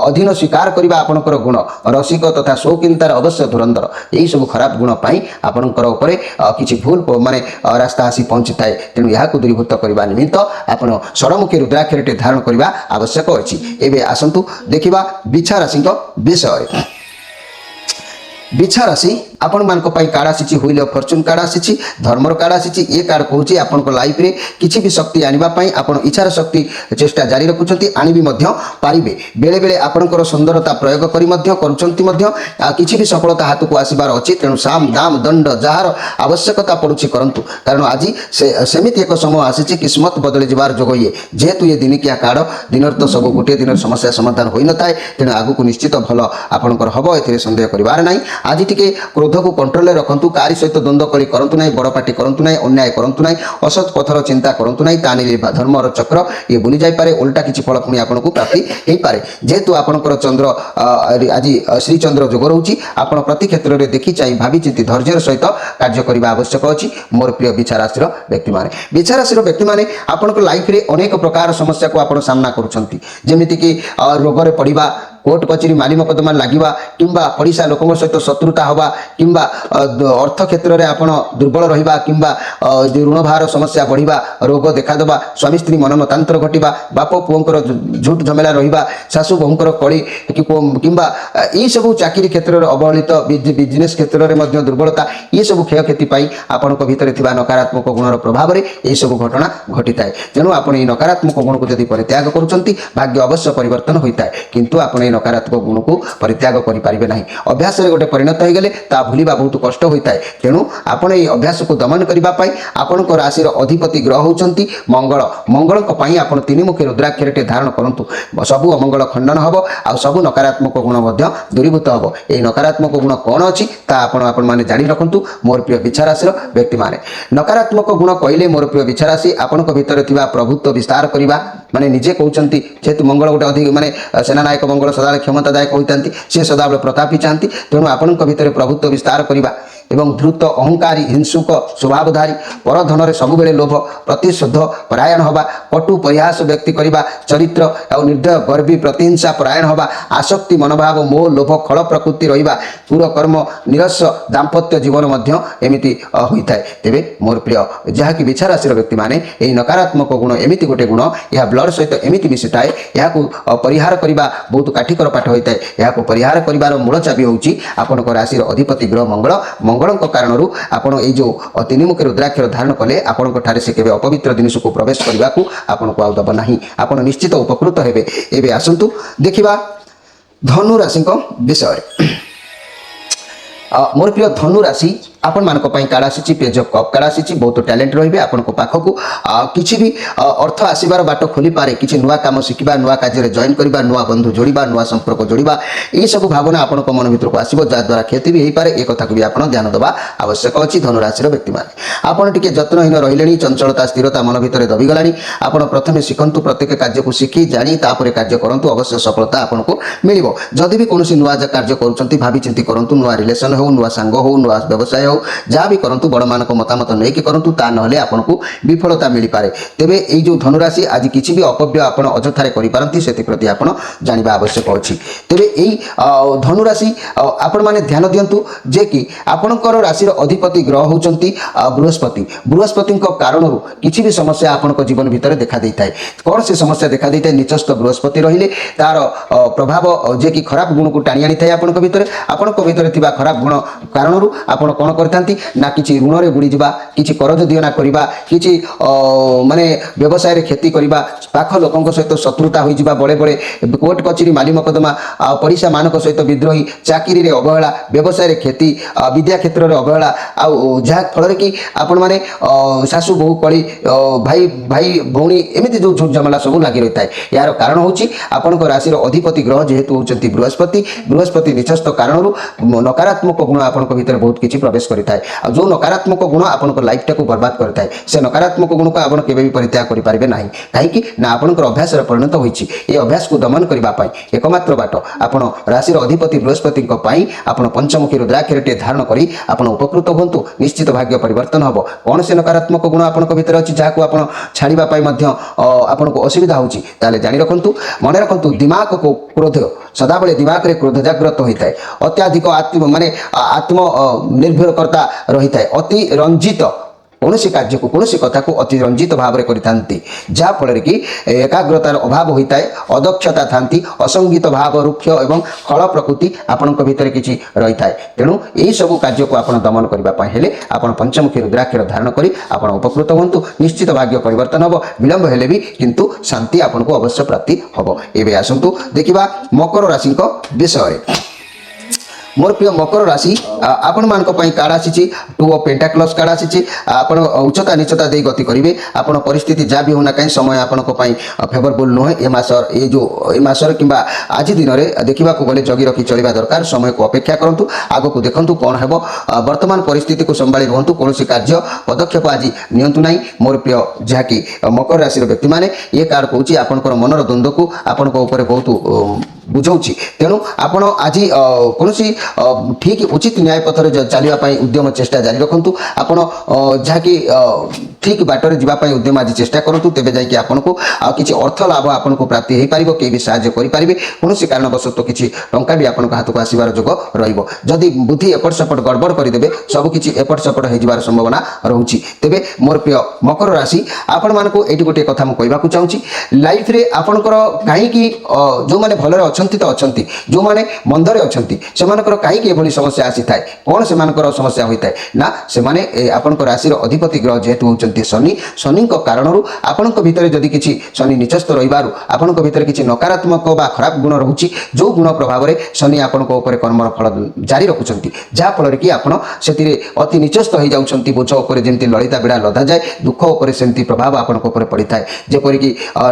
ଅଧୀନ ସ୍ୱୀକାର କରିବା ଆପଣଙ୍କର ଗୁଣ, ରସିକ ତଥା ସୌକିନ୍ତାର ଅବଶ୍ୟ ଧୁରନ୍ଧର। ଏହିସବୁ ଖରାପ ଗୁଣ ପାଇଁ ଆପଣଙ୍କର ଉପରେ କିଛି ଭୁଲ ରାସ୍ତା ଆସି ପହଞ୍ଚିଥାଏ। ତେଣୁ ଏହାକୁ ଦୂରୀଭୂତ କରିବା ନିମିତ୍ତ ଆପଣ ଷଡ଼ମୁଖୀ ରୁଦ୍ରାକ୍ଷରଟି ଧାରଣ କରିବା ଆବଶ୍ୟକ ଅଛି। ଏବେ ଆସନ୍ତୁ ଦେଖିବା ବିଛା ରାଶିଙ୍କ ବିଷୟରେ। ବିଛା ରାଶି ଆପଣମାନଙ୍କ ପାଇଁ କାର୍ଡ଼ ଆସିଛି, ହୁଇଲ୍ ଅଫ୍ ଫର୍ଚୁନ୍ କାର୍ଡ଼ ଆସିଛି, ଧର୍ମର କାର୍ଡ଼ ଆସିଛି। ଏ କାର୍ଡ଼ କହୁଛି ଆପଣଙ୍କ ଲାଇଫରେ କିଛି ବି ଶକ୍ତି ଆଣିବା ପାଇଁ ଆପଣ ଇଚ୍ଛାର ଶକ୍ତି ଚେଷ୍ଟା ଜାରି ରଖୁଛନ୍ତି, ଆଣିବି ମଧ୍ୟ ପାରିବେ। ବେଳେବେଳେ ଆପଣଙ୍କର ସୁନ୍ଦରତା ପ୍ରୟୋଗ କରି ମଧ୍ୟ କରୁଛନ୍ତି, ମଧ୍ୟ କିଛି ବି ସଫଳତା ହାତକୁ ଆସିବାର ଅଛି। ତେଣୁ ସାମ ଦାମ ଦଣ୍ଡ ଯାହାର ଆବଶ୍ୟକତା ପଡ଼ୁଛି କରନ୍ତୁ, କାରଣ ଆଜି ସେମିତି ଏକ ସମୟ ଆସିଛି କିସ୍ମତ ବଦଳି ଯିବାର ଯୋଗ ଇଏ। ଯେହେତୁ ଏ ଦିନିକିଆ କାର୍ଡ଼, ଦିନରେ ତ ସବୁ ଗୋଟିଏ ଦିନର ସମସ୍ୟା ସମାଧାନ ହୋଇନଥାଏ। ତେଣୁ ଆଗକୁ ନିଶ୍ଚିତ ଭଲ ଆପଣଙ୍କର ହେବ, ଏଥିରେ ସନ୍ଦେହ କରିବାର ନାହିଁ। ଆଜି ଟିକେ କ୍ରୋଧକୁ କଣ୍ଟ୍ରୋଲରେ ରଖନ୍ତୁ, କାରି ସହିତ ଦ୍ୱନ୍ଦ୍ୱ କରି କରନ୍ତୁ ନାହିଁ, ବଡ଼ ପାଟି କରନ୍ତୁ ନାହିଁ, ଅନ୍ୟାୟ କରନ୍ତୁ ନାହିଁ, ଅସତ୍ ପଥର ଚିନ୍ତା କରନ୍ତୁ ନାହିଁ। ତା ନେଇ ଧର୍ମର ଚକ୍ର ଇଏ ବୁଲି ଯାଇପାରେ, ଓଲଟା କିଛି ଫଳ ପୁଣି ଆପଣଙ୍କୁ ପ୍ରାପ୍ତି ହେଇପାରେ। ଯେହେତୁ ଆପଣଙ୍କର ଚନ୍ଦ୍ର ଆଜି ଶ୍ରୀଚନ୍ଦ୍ର ଯୋଗ ରହୁଛି, ଆପଣ ପ୍ରତି କ୍ଷେତ୍ରରେ ଦେଖି ଚାହିଁ ଭାବିଚିନ୍ତି ଧୈର୍ଯ୍ୟର ସହିତ କାର୍ଯ୍ୟ କରିବା ଆବଶ୍ୟକ ଅଛି। ମୋର ପ୍ରିୟ ବିଛା ରାଶିର ବ୍ୟକ୍ତିମାନେ, ବିଛା ରାଶିର ବ୍ୟକ୍ତିମାନେ ଆପଣଙ୍କ ଲାଇଫରେ ଅନେକ ପ୍ରକାର ସମସ୍ୟାକୁ ଆପଣ ସାମ୍ନା କରୁଛନ୍ତି, ଯେମିତିକି ରୋଗରେ ପଡ଼ିବା, କୋର୍ଟ କଚେରୀ ମାଲି ମକଦ୍ଦମା ଲାଗିବା, କିମ୍ବା ପଡ଼ିଶା ଲୋକଙ୍କ ସହିତ ଶତ୍ରୁତା ହେବା, କିମ୍ବା ଅର୍ଥ କ୍ଷେତ୍ରରେ ଆପଣ ଦୁର୍ବଳ ରହିବା, କିମ୍ବା ଋଣଭାର ସମସ୍ୟା ବଢ଼ିବା, ରୋଗ ଦେଖାଦେବା, ସ୍ୱାମୀ ସ୍ତ୍ରୀ ମନମତାନ୍ତର ଘଟିବା, ବାପ ପୁଅଙ୍କର ଝୁଟ ଝମେଲା ରହିବା, ଶାଶୁ ବୋହୂଙ୍କର କଳି, କିମ୍ବା ଏହିସବୁ ଚାକିରି କ୍ଷେତ୍ରରେ ଅବହେଳିତ, ବିଜନେସ୍ କ୍ଷେତ୍ରରେ ମଧ୍ୟ ଦୁର୍ବଳତା, ଏସବୁ କ୍ଷୟକ୍ଷତି ପାଇଁ ଆପଣଙ୍କ ଭିତରେ ଥିବା ନକାରାତ୍ମକ ଗୁଣର ପ୍ରଭାବରେ ଏହିସବୁ ଘଟଣା ଘଟିଥାଏ। ତେଣୁ ଆପଣ ଏହି ନକାରାତ୍ମକ ଗୁଣକୁ ଯଦି ପରିତ୍ୟାଗ କରୁଛନ୍ତି, ଭାଗ୍ୟ ଅବଶ୍ୟ ପରିବର୍ତ୍ତନ ହୋଇଥାଏ। କିନ୍ତୁ ଆପଣ এই ନକାରାତ୍ମକ ଗୁଣକୁ ପରିତ୍ୟାଗ କରିପାରିବେ ନାହିଁ। ଅଭ୍ୟାସରେ ଗୋଟେ ପରିଣତ ହୋଇଗଲେ ତାହା ଭୁଲିବା ବହୁତ କଷ୍ଟ ହୋଇଥାଏ। ତେଣୁ ଆପଣ ଏହି ଅଭ୍ୟାସକୁ ଦମନ କରିବା ପାଇଁ ଆପଣଙ୍କ ରାଶିର ଅଧିପତି ଗ୍ରହ ହେଉଛନ୍ତି ମଙ୍ଗଳ। ମଙ୍ଗଳଙ୍କ ପାଇଁ ଆପଣ ତିନିମୁଖୀ ରୁଦ୍ରାକ୍ଷରଟି ଧାରଣ କରନ୍ତୁ, ସବୁ ଅମଙ୍ଗଳ ଖଣ୍ଡନ ହେବ, ଆଉ ସବୁ ନକାରାତ୍ମକ ଗୁଣ ମଧ୍ୟ ଦୂରୀଭୂତ ହେବ। ଏହି ନକାରାତ୍ମକ ଗୁଣ କ'ଣ ଅଛି ତାହା ଆପଣମାନେ ଜାଣି ରଖନ୍ତୁ। ମୋର ପ୍ରିୟ ବିଛା ରାଶିର ବ୍ୟକ୍ତିମାନେ, ନକାରାତ୍ମକ ଗୁଣ କହିଲେ ମୋର ପ୍ରିୟ ବିଛା ରାଶି, ଆପଣଙ୍କ ଭିତରେ ଥିବା ପ୍ରଭୁତ୍ୱ ବିସ୍ତାର କରିବା, ନିଜେ କହୁଛନ୍ତି, ଯେହେତୁ ମଙ୍ଗଳ ଗୋଟେ ଅଧିକ ସେନାନାୟକ ମଙ୍ଗଳ ସଦାବେଳେ କ୍ଷମତାଦାୟକ ହୋଇଥାନ୍ତି, ସେ ସଦାବେଳେ ପ୍ରତାପୀ ଚାହାନ୍ତି। ତେଣୁ ଆପଣଙ୍କ ଭିତରେ ପ୍ରଭୁତ୍ୱ ବିସ୍ତାର କରିବା ଏବଂ ଧୃତ, ଅହଙ୍କାରୀ, ହିଂସୁକ ସ୍ୱଭାବଧାରୀ, ପରଧନରେ ସବୁବେଳେ ଲୋଭ, ପ୍ରତିଶୋଧ ପରାୟଣ ହେବା, କଟୁ ପରିହାସ ବ୍ୟକ୍ତି କରିବା, ଚରିତ୍ର ଆଉ ନିର୍ଦ୍ଦୟ, ଗର୍ବୀ, ପ୍ରତିହିଂସା ପରାୟଣ ହେବା, ଆସକ୍ତି ମନୋଭାବ, ମୋହ ଲୋଭ, ଖଳ ପ୍ରକୃତି ରହିବା, କ୍ରୂର କର୍ମ, ନିରସ୍ୱ ଦାମ୍ପତ୍ୟ ଜୀବନ ମଧ୍ୟ ଏମିତି ହୋଇଥାଏ। ତେବେ ମୋର ପ୍ରିୟ ଯାହାକି ବିଛା ରାଶିର ବ୍ୟକ୍ତିମାନେ, ଏହି ନକାରାତ୍ମକ ଗୁଣ ଏମିତି ଗୋଟେ ଗୁଣ, ଏହା ବ୍ଲଡ଼ ସହିତ ଏମିତି ମିଶିଥାଏ, ଏହାକୁ ପରିହାର କରିବା ବହୁତ କାଠିକର ପାଠ ହୋଇଥାଏ। ଏହାକୁ ପରିହାର କରିବାର ମୂଳ ଚାବି ହେଉଛି ଆପଣଙ୍କ ରାଶିର ଅଧିପତି ଗ୍ରହ ମଙ୍ଗଳ। ମଙ୍ଗଳଙ୍କ କାରଣରୁ ଆପଣ ଏଇ ଯେଉଁ ତିନିମୁଖୀ ରୁଦ୍ରାକ୍ଷର ଧାରଣ କଲେ, ଆପଣଙ୍କ ଠାରେ ସେ କେବେ ଅପବିତ୍ର ଜିନିଷକୁ ପ୍ରବେଶ କରିବାକୁ ଆପଣଙ୍କୁ ଆଉ ଦେବ ନାହିଁ। ଆପଣ ନିଶ୍ଚିତ ଉପକୃତ ହେବେ। ଏବେ ଆସନ୍ତୁ ଦେଖିବା ଧନୁ ରାଶିଙ୍କ ବିଷୟରେ। ମୋର ପ୍ରିୟ ଧନୁ ରାଶି ଆପଣମାନଙ୍କ ପାଇଁ କାର୍ଡ଼ ଆସିଛି, ପେଜ୍ ଅଫ୍ କପ୍ କାର୍ଡ଼ ଆସିଛି। ବହୁତ ଟ୍ୟାଲେଣ୍ଟ ରହିବେ ଆପଣଙ୍କ ପାଖକୁ, କିଛି ବି ଅର୍ଥ ଆସିବାର ବାଟ ଖୋଲିପାରେ। କିଛି ନୂଆ କାମ ଶିଖିବା, ନୂଆ କାର୍ଯ୍ୟରେ ଜଏନ୍ କରିବା, ନୂଆ ବନ୍ଧୁ ଯୋଡ଼ିବା, ନୂଆ ସମ୍ପର୍କ ଯୋଡ଼ିବା, ଏହିସବୁ ଭାବନା ଆପଣଙ୍କ ମନ ଭିତରକୁ ଆସିବ, ଯାହାଦ୍ୱାରା କ୍ଷତି ବି ହୋଇପାରେ। ଏ କଥାକୁ ବି ଆପଣ ଧ୍ୟାନ ଦେବା ଆବଶ୍ୟକ ଅଛି। ଧନୁରାଶିର ବ୍ୟକ୍ତିମାନେ, ଆପଣ ଟିକେ ଯତ୍ନହୀନ ରହିଲେଣି, ଚଞ୍ଚଳତା ସ୍ଥିରତା ମନ ଭିତରେ ଦବିଗଲାଣି। ଆପଣ ପ୍ରଥମେ ଶିଖନ୍ତୁ, ପ୍ରତ୍ୟେକ କାର୍ଯ୍ୟକୁ ଶିଖି ଜାଣି ତାପରେ କାର୍ଯ୍ୟ କରନ୍ତୁ, ଅବଶ୍ୟ ସଫଳତା ଆପଣଙ୍କୁ ମିଳିବ। ଯଦି ବି କୌଣସି ନୂଆ କାର୍ଯ୍ୟ କରୁଛନ୍ତି ଭାବିଚିନ୍ତି କରନ୍ତୁ, ନୂଆ ରିଲେସନ୍ ହେଉ, ନୂଆ ସାଙ୍ଗ ହେଉ, ନୂଆ ବ୍ୟବସାୟ ହେଉ, ଯାହା ବି କରନ୍ତୁ ବଡ଼ମାନଙ୍କ ମତାମତ ନେଇକି କରନ୍ତୁ, ତା ନହେଲେ ଆପଣଙ୍କୁ ବିଫଳତା ମିଳିପାରେ। ତେବେ ଏଇ ଯେଉଁ ଧନୁରାଶି ଆଜି କିଛି ବି ଅପବ୍ୟୟ ଆପଣ ଅଯଥାରେ କରିପାରନ୍ତି, ସେଥିପ୍ରତି ଆପଣ ଜାଣିବା ଆବଶ୍ୟକ ଅଛି। ତେବେ ଏଇ ଧନୁରାଶି ଆପଣମାନେ ଧ୍ୟାନ ଦିଅନ୍ତୁ ଯେ କି ଆପଣଙ୍କର ରାଶିର ଅଧିପତି ଗ୍ରହ ହେଉଛନ୍ତି ବୃହସ୍ପତି। ବୃହସ୍ପତିଙ୍କ କାରଣରୁ କିଛି ବି ସମସ୍ୟା ଆପଣଙ୍କ ଜୀବନ ଭିତରେ ଦେଖା ଦେଇଥାଏ। କ'ଣ ସେ ସମସ୍ୟା ଦେଖା ଦେଇଥାଏ? ନିଚସ୍ତ ବୃହସ୍ପତି ରହିଲେ ତାର ପ୍ରଭାବ ଯେ କି ଖରାପ ଗୁଣକୁ ଟାଣି ଆଣିଥାଏ ଆପଣଙ୍କ ଭିତରେ। ଆପଣଙ୍କ ଭିତରେ ଥିବା ଖରାପ ଗୁଣ କାରଣରୁ ଆପଣ କ'ଣ କରିଥାନ୍ତି ନା କିଛି ଋଣରେ ବୁଡ଼ିଯିବା, କିଛି କରଜ ଦିଅନା କରିବା, କିଛି ମାନେ ବ୍ୟବସାୟରେ କ୍ଷତି କରିବା, ପାଖ ଲୋକଙ୍କ ସହିତ ଶତ୍ରୁତା ହୋଇଯିବା, ବଳେ ବଳେ କୋର୍ଟ କଚେରୀ ମାଲି ମକଦ୍ଦମା, ପଡ଼ିଶା ମାନଙ୍କ ସହିତ ବିଦ୍ରୋହୀ, ଚାକିରିରେ ଅବହେଳା, ବ୍ୟବସାୟରେ କ୍ଷତି, ବିଦ୍ୟା କ୍ଷେତ୍ରରେ ଅବହେଳା, ଆଉ ଯାହା ଫଳରେ କି ଆପଣମାନେ ଶାଶୁ ବୋହୂ କଳି, ଭାଇ ଭାଇ ଭଉଣୀ ଏମିତି ଯେଉଁ ଝୁଟ୍ ଝାମେଲା ସବୁ ଲାଗି ରହିଥାଏ। ଏହାର କାରଣ ହେଉଛି ଆପଣଙ୍କ ରାଶିର ଅଧିପତି ଗ୍ରହ ଯେହେତୁ ହେଉଛନ୍ତି ବୃହସ୍ପତି ନିଚସ୍ତ କାରଣରୁ ନକାରାତ୍ମକ ଗୁଣ ଆପଣଙ୍କ ଭିତରେ ବହୁତ କିଛି ପ୍ରବେଶ କରିଥାଏ। ଆଉ ଯେଉଁ ନକାରାତ୍ମକ ଗୁଣ ଆପଣଙ୍କ ଲାଇଫଟାକୁ ବର୍ବାଦ କରିଥାଏ, ସେ ନକାରାତ୍ମକ ଗୁଣକୁ ଆପଣ କେବେ ବି ପରିତ୍ୟାଗ କରିପାରିବେ ନାହିଁ। କାହିଁକି ନା ଆପଣଙ୍କର ଅଭ୍ୟାସରେ ପରିଣତ ହୋଇଛି। ଏ ଅଭ୍ୟାସକୁ ଦମନ କରିବା ପାଇଁ ଏକମାତ୍ର ବାଟ ଆପଣ ରାଶିର ଅଧିପତି ବୃହସ୍ପତିଙ୍କ ପାଇଁ ଆପଣ ପଞ୍ଚମୁଖୀ ରୁଦ୍ରାକ୍ଷରଟିଏ ଧାରଣ କରି ଆପଣ ଉପକୃତ ହୁଅନ୍ତୁ। ନିଶ୍ଚିତ ଭାଗ୍ୟ ପରିବର୍ତ୍ତନ ହେବ। କଣ ସେ ନକାରାତ୍ମକ ଗୁଣ ଆପଣଙ୍କ ଭିତରେ ଅଛି ଯାହାକୁ ଆପଣ ଛାଡ଼ିବା ପାଇଁ ମଧ୍ୟ ଆପଣଙ୍କୁ ଅସୁବିଧା ହେଉଛି? ତାହେଲେ ଜାଣି ରଖନ୍ତୁ, ମନେ ରଖନ୍ତୁ, ଦିମାଗକୁ କ୍ରୋଧ ସଦାବେଳେ ଦିମାଗରେ କ୍ରୋଧ ଜାଗ୍ରତ ହୋଇଥାଏ। ଅତ୍ୟାଧିକ ଆତ୍ମ ନିର୍ଭରକର୍ତ୍ତା ରହିଥାଏ। ଅତି ରଞ୍ଜିତ କୌଣସି କାର୍ଯ୍ୟକୁ କୌଣସି କଥାକୁ ଅତି ରଞ୍ଜିତ ଭାବରେ କରିଥାନ୍ତି, ଯାହାଫଳରେ କି ଏକାଗ୍ରତାର ଅଭାବ ହୋଇଥାଏ, ଅଦକ୍ଷତା ଥାନ୍ତି, ଅସଙ୍ଗୀତ ଭାବ, ରୁକ୍ଷ ଏବଂ ଫଳ ପ୍ରକୃତି ଆପଣଙ୍କ ଭିତରେ କିଛି ରହିଥାଏ। ତେଣୁ ଏହିସବୁ କାର୍ଯ୍ୟକୁ ଆପଣ ଦମନ କରିବା ପାଇଁ ହେଲେ ଆପଣ ପଞ୍ଚମୁଖୀ ରୁଦ୍ରାକ୍ଷର ଧାରଣ କରି ଆପଣ ଉପକୃତ ହୁଅନ୍ତୁ। ନିଶ୍ଚିତ ଭାଗ୍ୟ ପରିବର୍ତ୍ତନ ହେବ। ବିଳମ୍ବ ହେଲେ ବି କିନ୍ତୁ ଶାନ୍ତି ଆପଣଙ୍କୁ ଅବଶ୍ୟ ପ୍ରାପ୍ତି ହେବ। ଏବେ ଆସନ୍ତୁ ଦେଖିବା ମକର ରାଶିଙ୍କ ବିଷୟରେ। मोर प्रिय मकर राशि आपण मान कार्ड आसी टू ऑफ पेंटाक्लस कार्ड आसी आप उच्चता निचता दे गति करेंगे। आपण परिस्थिति जहाँ भी होना कहीं समय आपण फेवरबुल नुहे। ए मासर कि आज दिन में देखा गले जगी रखी चलवा दरकार। समय को अपेक्षा करूँ, आग को देखूँ कौन है वर्तमान परिस्थिति को संभाली रुहतु। कौन कार्य पदक्षेप आज नियंतु ना। मोर प्रिय जहाँकि मकर राशि व्यक्ति मैंने ये कार्ड कहूँ आपंकर मनर द्वंद्व को आपण बहुत बुझाऊँगी। तेणु आपण आज कौन ठीक उचित न्याय पथर चलने उद्यम चेष्टा जारी रखु। आपण जहाँकि ठीक बाटर जावाई उद्यम आज चेष्टा करूँ, तेज जाकि आपको किसी अर्थ लाभ आपको प्राप्ति हो पार। कहीं भी साहाय्य करेंगे। कौन कारणवश किसी टंका भी आपको हाथ को आसबार जोग रही। बुद्धि एपट सेपट गड़बड़ करदे सबकि एपट सेपट हो संभावना रोचे। तेज मोर प्रिय मकर राशि आपण मानक ये गोटे कथा मुझे कहवाक चाहूँगी। लाइफ रे आपणकर कहीं जो मैंने भलरे अच्छी तो अच्छा, जो मैंने मंदरे अच्छा से कहीं समस्या आसी थाए। कौन से समस्या होता है ना, से आपण राशि अधिपति ग्रह जेहेतु होती शनि, शनि कारण आपण भीतर जदि किसी शनि निचस्थ रही आपण भीतर किसी नकारात्मक व खराब गुण रोचे, जो गुण प्रभाव में शनि आपण कर्म फल जारी रखुंट, जहाँफल कि आपड़ से अति निचस्थ हो जाती। बोझ उपर जमी ललिता बेड़ा लदा जाए, दुख उपर सेमती प्रभाव आपण पड़ी था। जेपरिक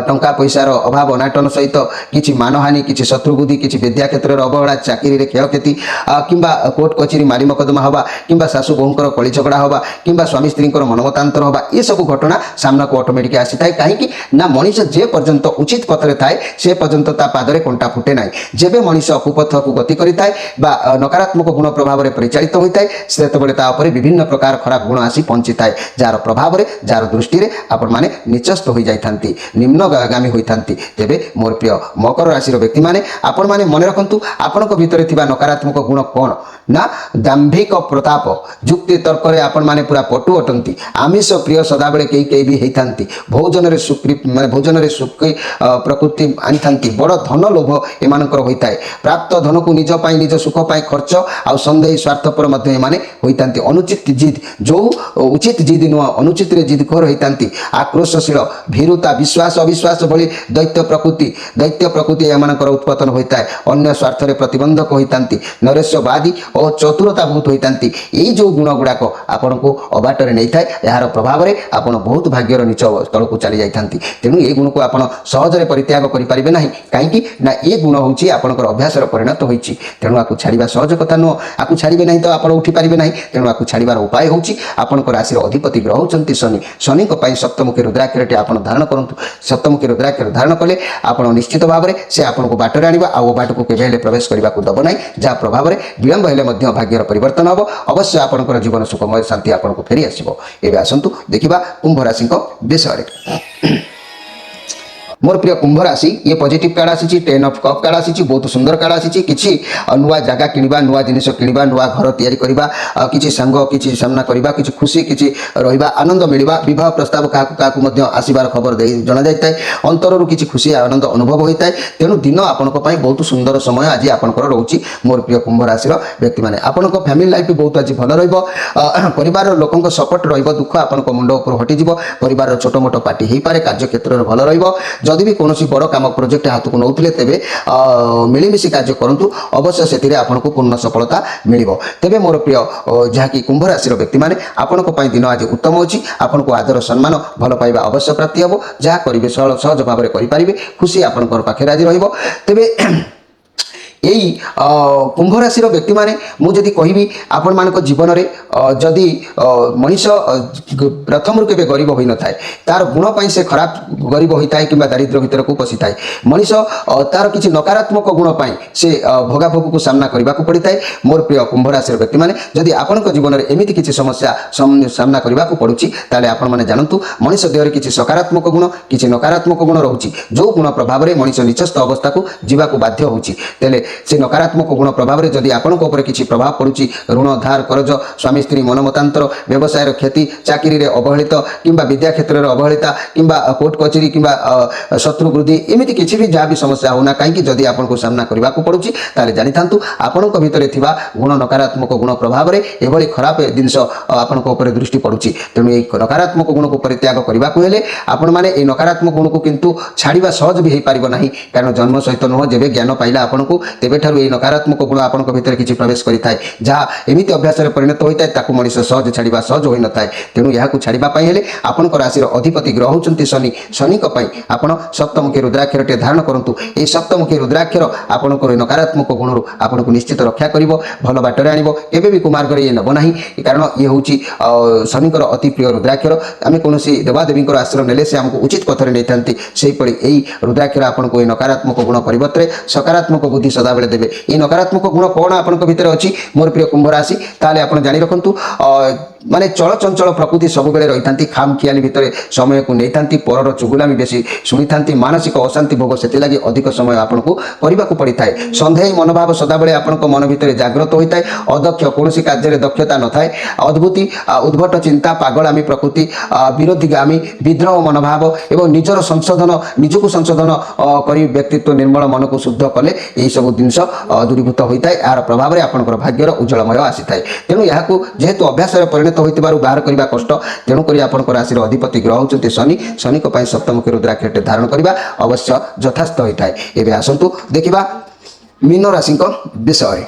टंका पैसार अभाव अनाटन सहित किसी मानहानि, किसी शत्रुबुद्धि, किसी विद्या क्षेत्र में अवहेला, चाकरी क्षयक्षति किंबा कोर्ट कचेरी मारी मकदमा हवा किंबा सासु बोहूंकर कली झगड़ा हवा किंबा स्वामी स्त्री मनमतांतर हवा, ये सब घटना सामना को ऑटोमेटिक आसी थाए। कहीं ना मनीष जे पर्यंत उचित पथरे थाए से पर्यंत ता पादरे कंटा फुटे ना। जेबे मनीष कुपथ को गति करिथाए बा नकारात्मक गुण प्रभाव में परिचालित होता है, सेतबेले ता उपरे विभिन्न प्रकार खराब गुण आसी पहुंची थाए, जार प्रभाव में जार दृष्टि में आपण माने निचस्थ हो जाती, निम्नगामी होती। तेबे मोर प्रिय मकर राशि व्यक्ति माने आपण माने मन रखु आपण भीतर थिबा नकारात्मक गुण कौन ना, दाम्भिक प्रताप, जुक्ति तर्क रे आपण माने पूरा पटु अटंती, आमिष प्रिय सदाबले कई भी होती, भोजन रे सुक्री माने भोजन रे सुखी प्रकृति आनी थांती, बड़ धन लोभ एमानकर होता है। प्राप्त धन को निज पाई निज सुख पाई खर्च आ संदेही स्वार्थपर मध्य एमाने होइतांती। अनुचित जिद, जो उचित जिद नुह अनुचित रे जिद खोर होइतांती, आक्रोशशील, भीरुता, विश्वास अविश्वास भली दैत्य प्रकृति एमानकर उत्पतन होता है। अन्य स्वार्थ रे प्रतिबंधक होइतांती, नरेशवादी और चतुरता बहुत होइतांती। यही जो गुण गुड़ाक आपण को अबाटर नहीं थाए, यार प्रभाव में आपण बहुत भाग्यर नीच तल को चली जाती। तेणु ये गुण को आप सहजरे परित्याग करेंगे ना, कहीं ना ये गुण हूँ आपंकर अभ्यास परिणत होती। तेणु आपको छाड़ा सहज कथा नुह, आपको छाड़े ना तो आप उठी पारे ना। तेणु आपको छाड़ार उपाय हूँ आपंकर राशि अधिपति ग्रह होती शनि, शनि सप्तमुखी रुद्राक्षरटी आप धारण करूँ। सप्तमुखी रुद्राक्षर धारण कले आप निश्चित भाव में से आपको बाटर आने आउ बाट को केवे प्रवेश करने को दब ना, जहाँ प्रभाव में विलंब हेले भाग्यर परिवर्तन हम। अवश्य आपंकर जीवन सुखमय शांति आपको फेरी आसो। एवं आसतु देखा कुंभ राशि विषय। मोर प्रिय कुंभ राशि ये पॉजिटिव कार्ड आसी 10 ऑफ कप कार्ड आसी बहुत सुंदर कार्ड आसी किछि नुआ जगह किनिबा नुआ जिनिस किनिबा नुआ घर तैयारी करिबा किछि संग किछि सामना करिबा किछि खुशी किछि रहिबा आनंद मिलिबा विवाह प्रस्ताव काकु मध्य आसीबार खबर दे जणा जायताय अंतररु किछि खुशी आनंद अनुभव होइताय तेनु दिन आपनक पई बहुत सुंदर समय आज आपनकर रहउची मोर प्रिय कुंभ राशि व्यक्ति माने आपनक फैमिली लाइफ बहुत आज भल रहइबो परिवार लोकंक सपोर्ट रहइबो दुख आपनक मुंड ऊपर हटि जिवो परिवार छोट मोट पार्टी हेई पारे कार्य क्षेत्र रे भल रहइबो जदि भी कौन बड़ कम प्रोजेक्ट हाथ को नौते तेरे मिलमिशी कार्य करूँ अवश्य से आपको पूर्ण सफलता मिल तेरे मोर प्रिय जहाँकि कुंभ राशि व्यक्ति मैंने आपण दिन आज उत्तम होची आपन को आदर सम्मान भल पाइबा अवश्य प्राप्ति हम जहाँ करेंगे सहज भाव में करेंगे खुशी आपंकर पाखे आज रे यही कुंभ राशि व्यक्ति माने मुझे कहबी आपण मान जीवन में जदि मनीष प्रथम के गरीब हो न था तार गुण से खराब गरीब होता है कि दारिद्र्य भितर को पशि थाए मनीष तार किसी नकारात्मक गुण से भोगाभोग को सामना करने को पड़ता है मोर प्रिय कुंभ राशि व्यक्ति मैंने जदि आपण जीवन में एमती किसी समस्या सामना करने को पड़ुछि ताले आपण माने जानतु मनीष देहरे किसी सकारात्मक गुण किसी नकारात्मक गुण रोचे जो गुण प्रभाव में मनीष निचस्थ अवस्था को जीवा बाध्य होछि तेले से नकारात्मक गुण प्रभाव में जदि आपण किसी प्रभाव पड़ुछि ऋण धार करज स्वामी स्त्री मनमतांतर व्यवसाय क्षति चाकरी अवहेलित किंबा विद्या क्षेत्र में अवहेलिता किंबा कोर्ट कचेरी किंबा शत्रु वृद्धि एमती किसी भी जहाँ भी समस्या होना कहीं जदि आपको सामना करने को पड़ुछि ताले जानि थांतु आपण भितर थिबा गुण नकारात्मक गुण प्रभाव में एभली खराब जिनस आपण दृष्टि पड़ुछि तेणु ये नकारात्मक गुण को परित्याग करने को हेले आपण माने ए नकारात्मक गुण को किंतु छाड़िबा सहज भी हो पारिबो नाही कारण जन्म सहित नुह जेबे ज्ञान पाइला आपण को तेबे ठारू ये नकारात्मक गुण आपण भितर किसी प्रवेश करिथाय जहाँ एमिति अभ्यास में परिणत होता है ताकू मनीष सहज छाड़ा सहज हो न था तेणु यहाँ छाड़ापी हेले आपण राशि अधिपति ग्रह होती शनि शनि आपण सप्तमुखी रुद्राक्षर टे धारण करूँ ये सप्तमुखी रुद्राक्षर आपण नकारात्मक गुण आपन को निश्चित रक्षा कर भल बाटर आण केवे भी कुमार्ग ये नब ना कारण ये हूँ शनिकर अति प्रिय रुद्राक्षर आम कौन देवादेवी आश्रय नेले से आमको उचित पथर नहीं था से यही रुद्राक्षर आपन को नकारात्मक गुण परिवर्तन सकारात्मक बुद्धि सदाबले देवे ये नकारात्मक गुण कौन आपण भीतर अच्छी मोर प्रिय कुंभ राशि ताले आपण जानी रखु माने चल चंचल प्रकृति सब बेले रही था खामखियाली भितर समय को नहीं था पर चुगुलामी बेसी शुणी था मानसिक अशांति भोग से लगी अधिक समय आपन को करने को पड़ी था सन्देह मनोभाव सदाबले आपण मन भितर जागृत होता है अदक्ष कौन कार्य दक्षता न थाए अद्भुति उद्भट चिंता पागलामी प्रकृति विरोधीगामी विद्रोह मनोभाव एवं निजर संशोधन निजक संशोधन कर व्यक्तित्व निर्मल मन को शुद्ध कले यही सब जिनस दूरीभूत होता है यार प्रभाव में आपंकर भाग्यर उज्जवलमय आसी था तेणु यहाँ जेहेतु अभ्यास परिणत होती बाहर करने कष्ट तेणुक आपंकर राशि अधिपति ग्रह होती शनि शनि सप्तमुखी रुद्राक्ष धारण करने अवश्य यथास्थ होता है एवं आसतु देखा मीन राशि विषय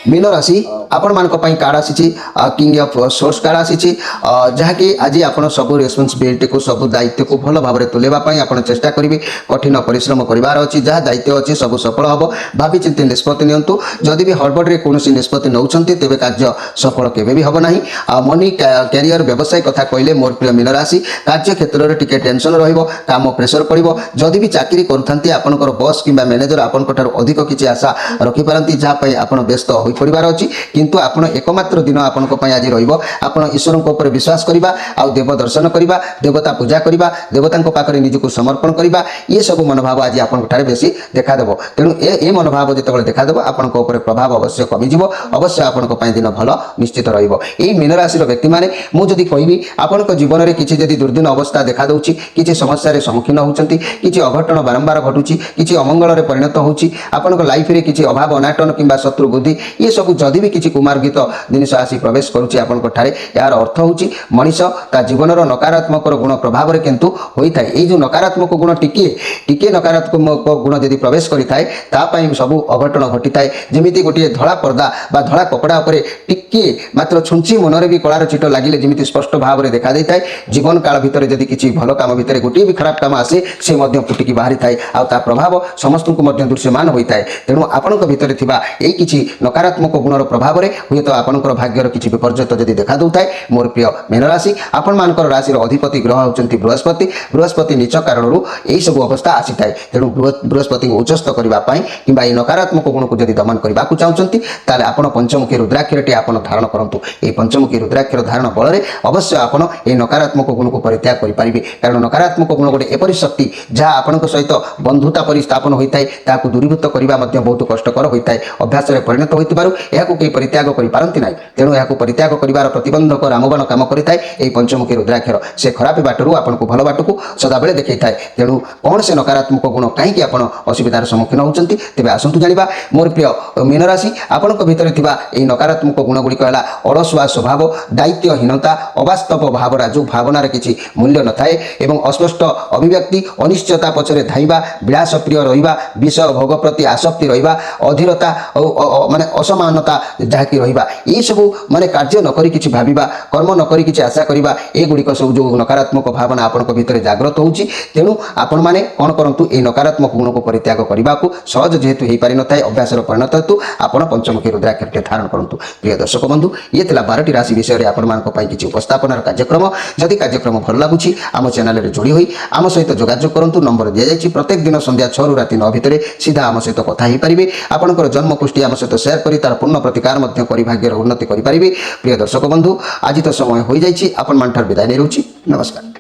मीन राशि आपण मान कार्ड आसी किंग ऑफ सोर्स कार्ड आसी जहाँकि आज आप सब रेस्पॉन्सिबिलिटी को सब दायित्व को भल भाव में तुलेवाई आप चेष्टा करेंगे कठिन परिश्रम करार अच्छी जहाँ दायित्व अच्छी सब सफल हम भावी चिंती निष्पत्ति नियंतु जदि भी हड़बड़े कौन निष्पत्ति नौ तेज कार्य सफल केवे भी हम ना मनी कैरियर व्यवसाय कथा कहले मोर प्रिय मीन राशि कार्य क्षेत्र में टिके टेंशन रम प्रेसर पड़ो जदि भी चाकरी करपर बस कि मैनेजर आपंठ अधिक किसी आशा रखिपारती जहाँपाई आप व्यस्त हो पड़ार अच्छी किंतु आपण एकमात्र दिन आपण आज रहा ईश्वर ऊपर विश्वास करवा आउ देव दर्शन करवा देवता पूजा करवा देवता पाखे निजक समर्पण करवा ये सब मनोभाव आज आपंठ बेसी देखादेव तेणु ए मनोभाव जो देखादेव आपण प्रभाव अवश्य कमिज अवश्य आपण दिन भल निश्चित रही मीन राशि व्यक्ति मैंने मुझे कहबी आपण जीवन में किसी जदि दुर्दिन अवस्था देखा दूँ किसी समस्या सम्मुखीन होती किसी अघटन बारंबार घटुची किसी अमंगल परिणत होची आपण लाइफ में किसी अभाव अनाटन कि शत्रु बुद्धि ये सब जदि भी किसी कुमार्गित जिनिस आसी प्रवेश करुच्ची आपंठारे यार अर्थ हूँ मनीष ता जीवन नकारात्मक गुण प्रभाव में किंतु होता है जो नकारात्मक गुण टिके नकारात्मक गुण जदि प्रवेश करें सब अघटन घटी थाए जमी गोटे धला पर्दा बा धला कपड़ा उपर टिके मात्र छुंची मनरे भी कलार चिट लगे जमी स्पष्ट भाव में देखा देता है जीवन काल भितर जदि किसी भल काम भितर गोटे भी खराब काम आसे से फुटिकी बाहरी थाए आ प्रभाव समस्त को दृश्यमान होता है तेणु आपण भितर यही किसी नकारात्मक गुणर प्रभाव ପରେ ହୁଏତ ଆପଣଙ୍କର ଭାଗ୍ୟର କିଛି ବିପର୍ଯ୍ୟୟ ଯଦି ଦେଖା ଦେଉଥାଏ ମୋର ପ୍ରିୟ ମୀନ ରାଶି ଆପଣମାନଙ୍କର ରାଶିର ଅଧିପତି ଗ୍ରହ ହେଉଛନ୍ତି ବୃହସ୍ପତି ନିଚ କାରଣରୁ ଏହିସବୁ ଅବସ୍ଥା ଆସିଥାଏ। ତେଣୁ ବୃହସ୍ପତିଙ୍କୁ ଉଚ୍ଚସ୍ତ କରିବା ପାଇଁ କିମ୍ବା ଏହି ନକାରାତ୍ମକ ଗୁଣକୁ ଯଦି ଦମନ କରିବାକୁ ଚାହୁଁଛନ୍ତି ତାହେଲେ ଆପଣ ପଞ୍ଚମୁଖୀ ରୁଦ୍ରାକ୍ଷରଟି ଆପଣ ଧାରଣ କରନ୍ତୁ। ଏହି ପଞ୍ଚମୁଖୀ ରୁଦ୍ରାକ୍ଷର ଧାରଣ ବଳରେ ଅବଶ୍ୟ ଆପଣ ଏହି ନକାରାତ୍ମକ ଗୁଣକୁ ପରିତ୍ୟାଗ କରିପାରିବେ। କାରଣ ନକାରାତ୍ମକ ଗୁଣ ଗୋଟେ ଏପରି ଶକ୍ତି ଯାହା ଆପଣଙ୍କ ସହିତ ବନ୍ଧୁତା ପରି ସ୍ଥାପନ ହୋଇଥାଏ, ତାହାକୁ ଦୂରୀଭୂତ କରିବା ମଧ୍ୟ ବହୁତ କଷ୍ଟକର ହୋଇଥାଏ। ଅଭ୍ୟାସରେ ପରିଣତ ହୋଇଥିବାରୁ ଏହାକୁ କେହି ପରିତ୍ୟାଗ କରିପାରନ୍ତି ନାହିଁ। ତେଣୁ ଏହାକୁ ପରିତ୍ୟାଗ କରିବାର ପ୍ରତିବନ୍ଧକ ରାମବାଣ କାମ କରିଥାଏ ଏହି ପଞ୍ଚମୁଖୀ ରୁଦ୍ରାକ୍ଷର। ସେ ଖରାପ ବାଟରୁ ଆପଣଙ୍କୁ ଭଲ ବାଟକୁ ସଦାବେଳେ ଦେଖାଇଥାଏ। ତେଣୁ କ'ଣ ସେ ନକାରାତ୍ମକ ଗୁଣ କାହିଁକି ଆପଣ ଅସୁବିଧାର ସମ୍ମୁଖୀନ ହେଉଛନ୍ତି ତେବେ ଆସନ୍ତୁ ଜାଣିବା। ମୋର ପ୍ରିୟ ମୀନ ରାଶି ଆପଣଙ୍କ ଭିତରେ ଥିବା ଏହି ନକାରାତ୍ମକ ଗୁଣ ଗୁଡ଼ିକ ହେଲା ଅଳସୁଆ ସ୍ୱଭାବ, ଦାୟିତ୍ୱହୀନତା, ଅବାସ୍ତବ ଭାବନା ଯେଉଁ ଭାବନାର କିଛି ମୂଲ୍ୟ ନଥାଏ ଏବଂ ଅସ୍ପଷ୍ଟ ଅଭିବ୍ୟକ୍ତି, ଅନିଶ୍ଚୟତା ପଛରେ ଧାଇଁବା, ବିଳାସ ପ୍ରିୟ ରହିବା, ବିଷୟ ଭୋଗ ପ୍ରତି ଆସକ୍ତି ରହିବା, ଅଧୀରତା ମାନେ ଅସମାନତା ଯାହାକି ରହିବା, ଏସବୁ ମାନେ କାର୍ଯ୍ୟ ନ କରି କିଛି ଭାବିବା, କର୍ମ ନ କରି କିଛି ଆଶା କରିବା, ଏଗୁଡ଼ିକ ସବୁ ଯେଉଁ ନକାରାତ୍ମକ ଭାବନା ଆପଣଙ୍କ ଭିତରେ ଜାଗ୍ରତ ହେଉଛି। ତେଣୁ ଆପଣମାନେ କ'ଣ କରନ୍ତୁ ଏହି ନକାରାତ୍ମକ ଗୁଣକୁ ପରିତ୍ୟାଗ କରିବାକୁ ସହଜ ଯେହେତୁ ହୋଇପାରିନଥାଏ ଅଭ୍ୟାସର ପରିଣତ ହେତୁ ଆପଣ ପଞ୍ଚମୁଖୀ ରୁଦ୍ରାକ୍ଷରଟି ଧାରଣ କରନ୍ତୁ। ପ୍ରିୟ ଦର୍ଶକ ବନ୍ଧୁ ଇଏ ଥିଲା 12ଟି ରାଶି ବିଷୟରେ ଆପଣମାନଙ୍କ ପାଇଁ କିଛି ଉପସ୍ଥାପନାର କାର୍ଯ୍ୟକ୍ରମ। ଯଦି କାର୍ଯ୍ୟକ୍ରମ ଭଲ ଲାଗୁଛି ଆମ ଚ୍ୟାନେଲରେ ଯୋଡ଼ି ହୋଇ ଆମ ସହିତ ଯୋଗାଯୋଗ କରନ୍ତୁ। ନମ୍ବର ଦିଆଯାଇଛି ପ୍ରତ୍ୟେକ ଦିନ ସନ୍ଧ୍ୟା 6ରୁ ରାତି 9 ଭିତରେ ସିଧା ଆମ ସହିତ କଥା ହୋଇପାରିବେ। ଆପଣଙ୍କର ଜନ୍ମ କୁଷ୍ଠି ଆମ ସହିତ ସେୟାର କରି ତାର ପୂର୍ଣ୍ଣ ପ୍ରତିକାର ମଧ୍ୟ କରି ଭାଗ୍ୟର ଉନ୍ନତି କରିପାରିବେ। ପ୍ରିୟ ଦର୍ଶକ ବନ୍ଧୁ ଆଜି ତ ସମୟ ହୋଇଯାଇଛି, ଆପଣମାନଙ୍କର ବିଦାୟ ନେଇ ରହୁଛି। ନମସ୍କାର।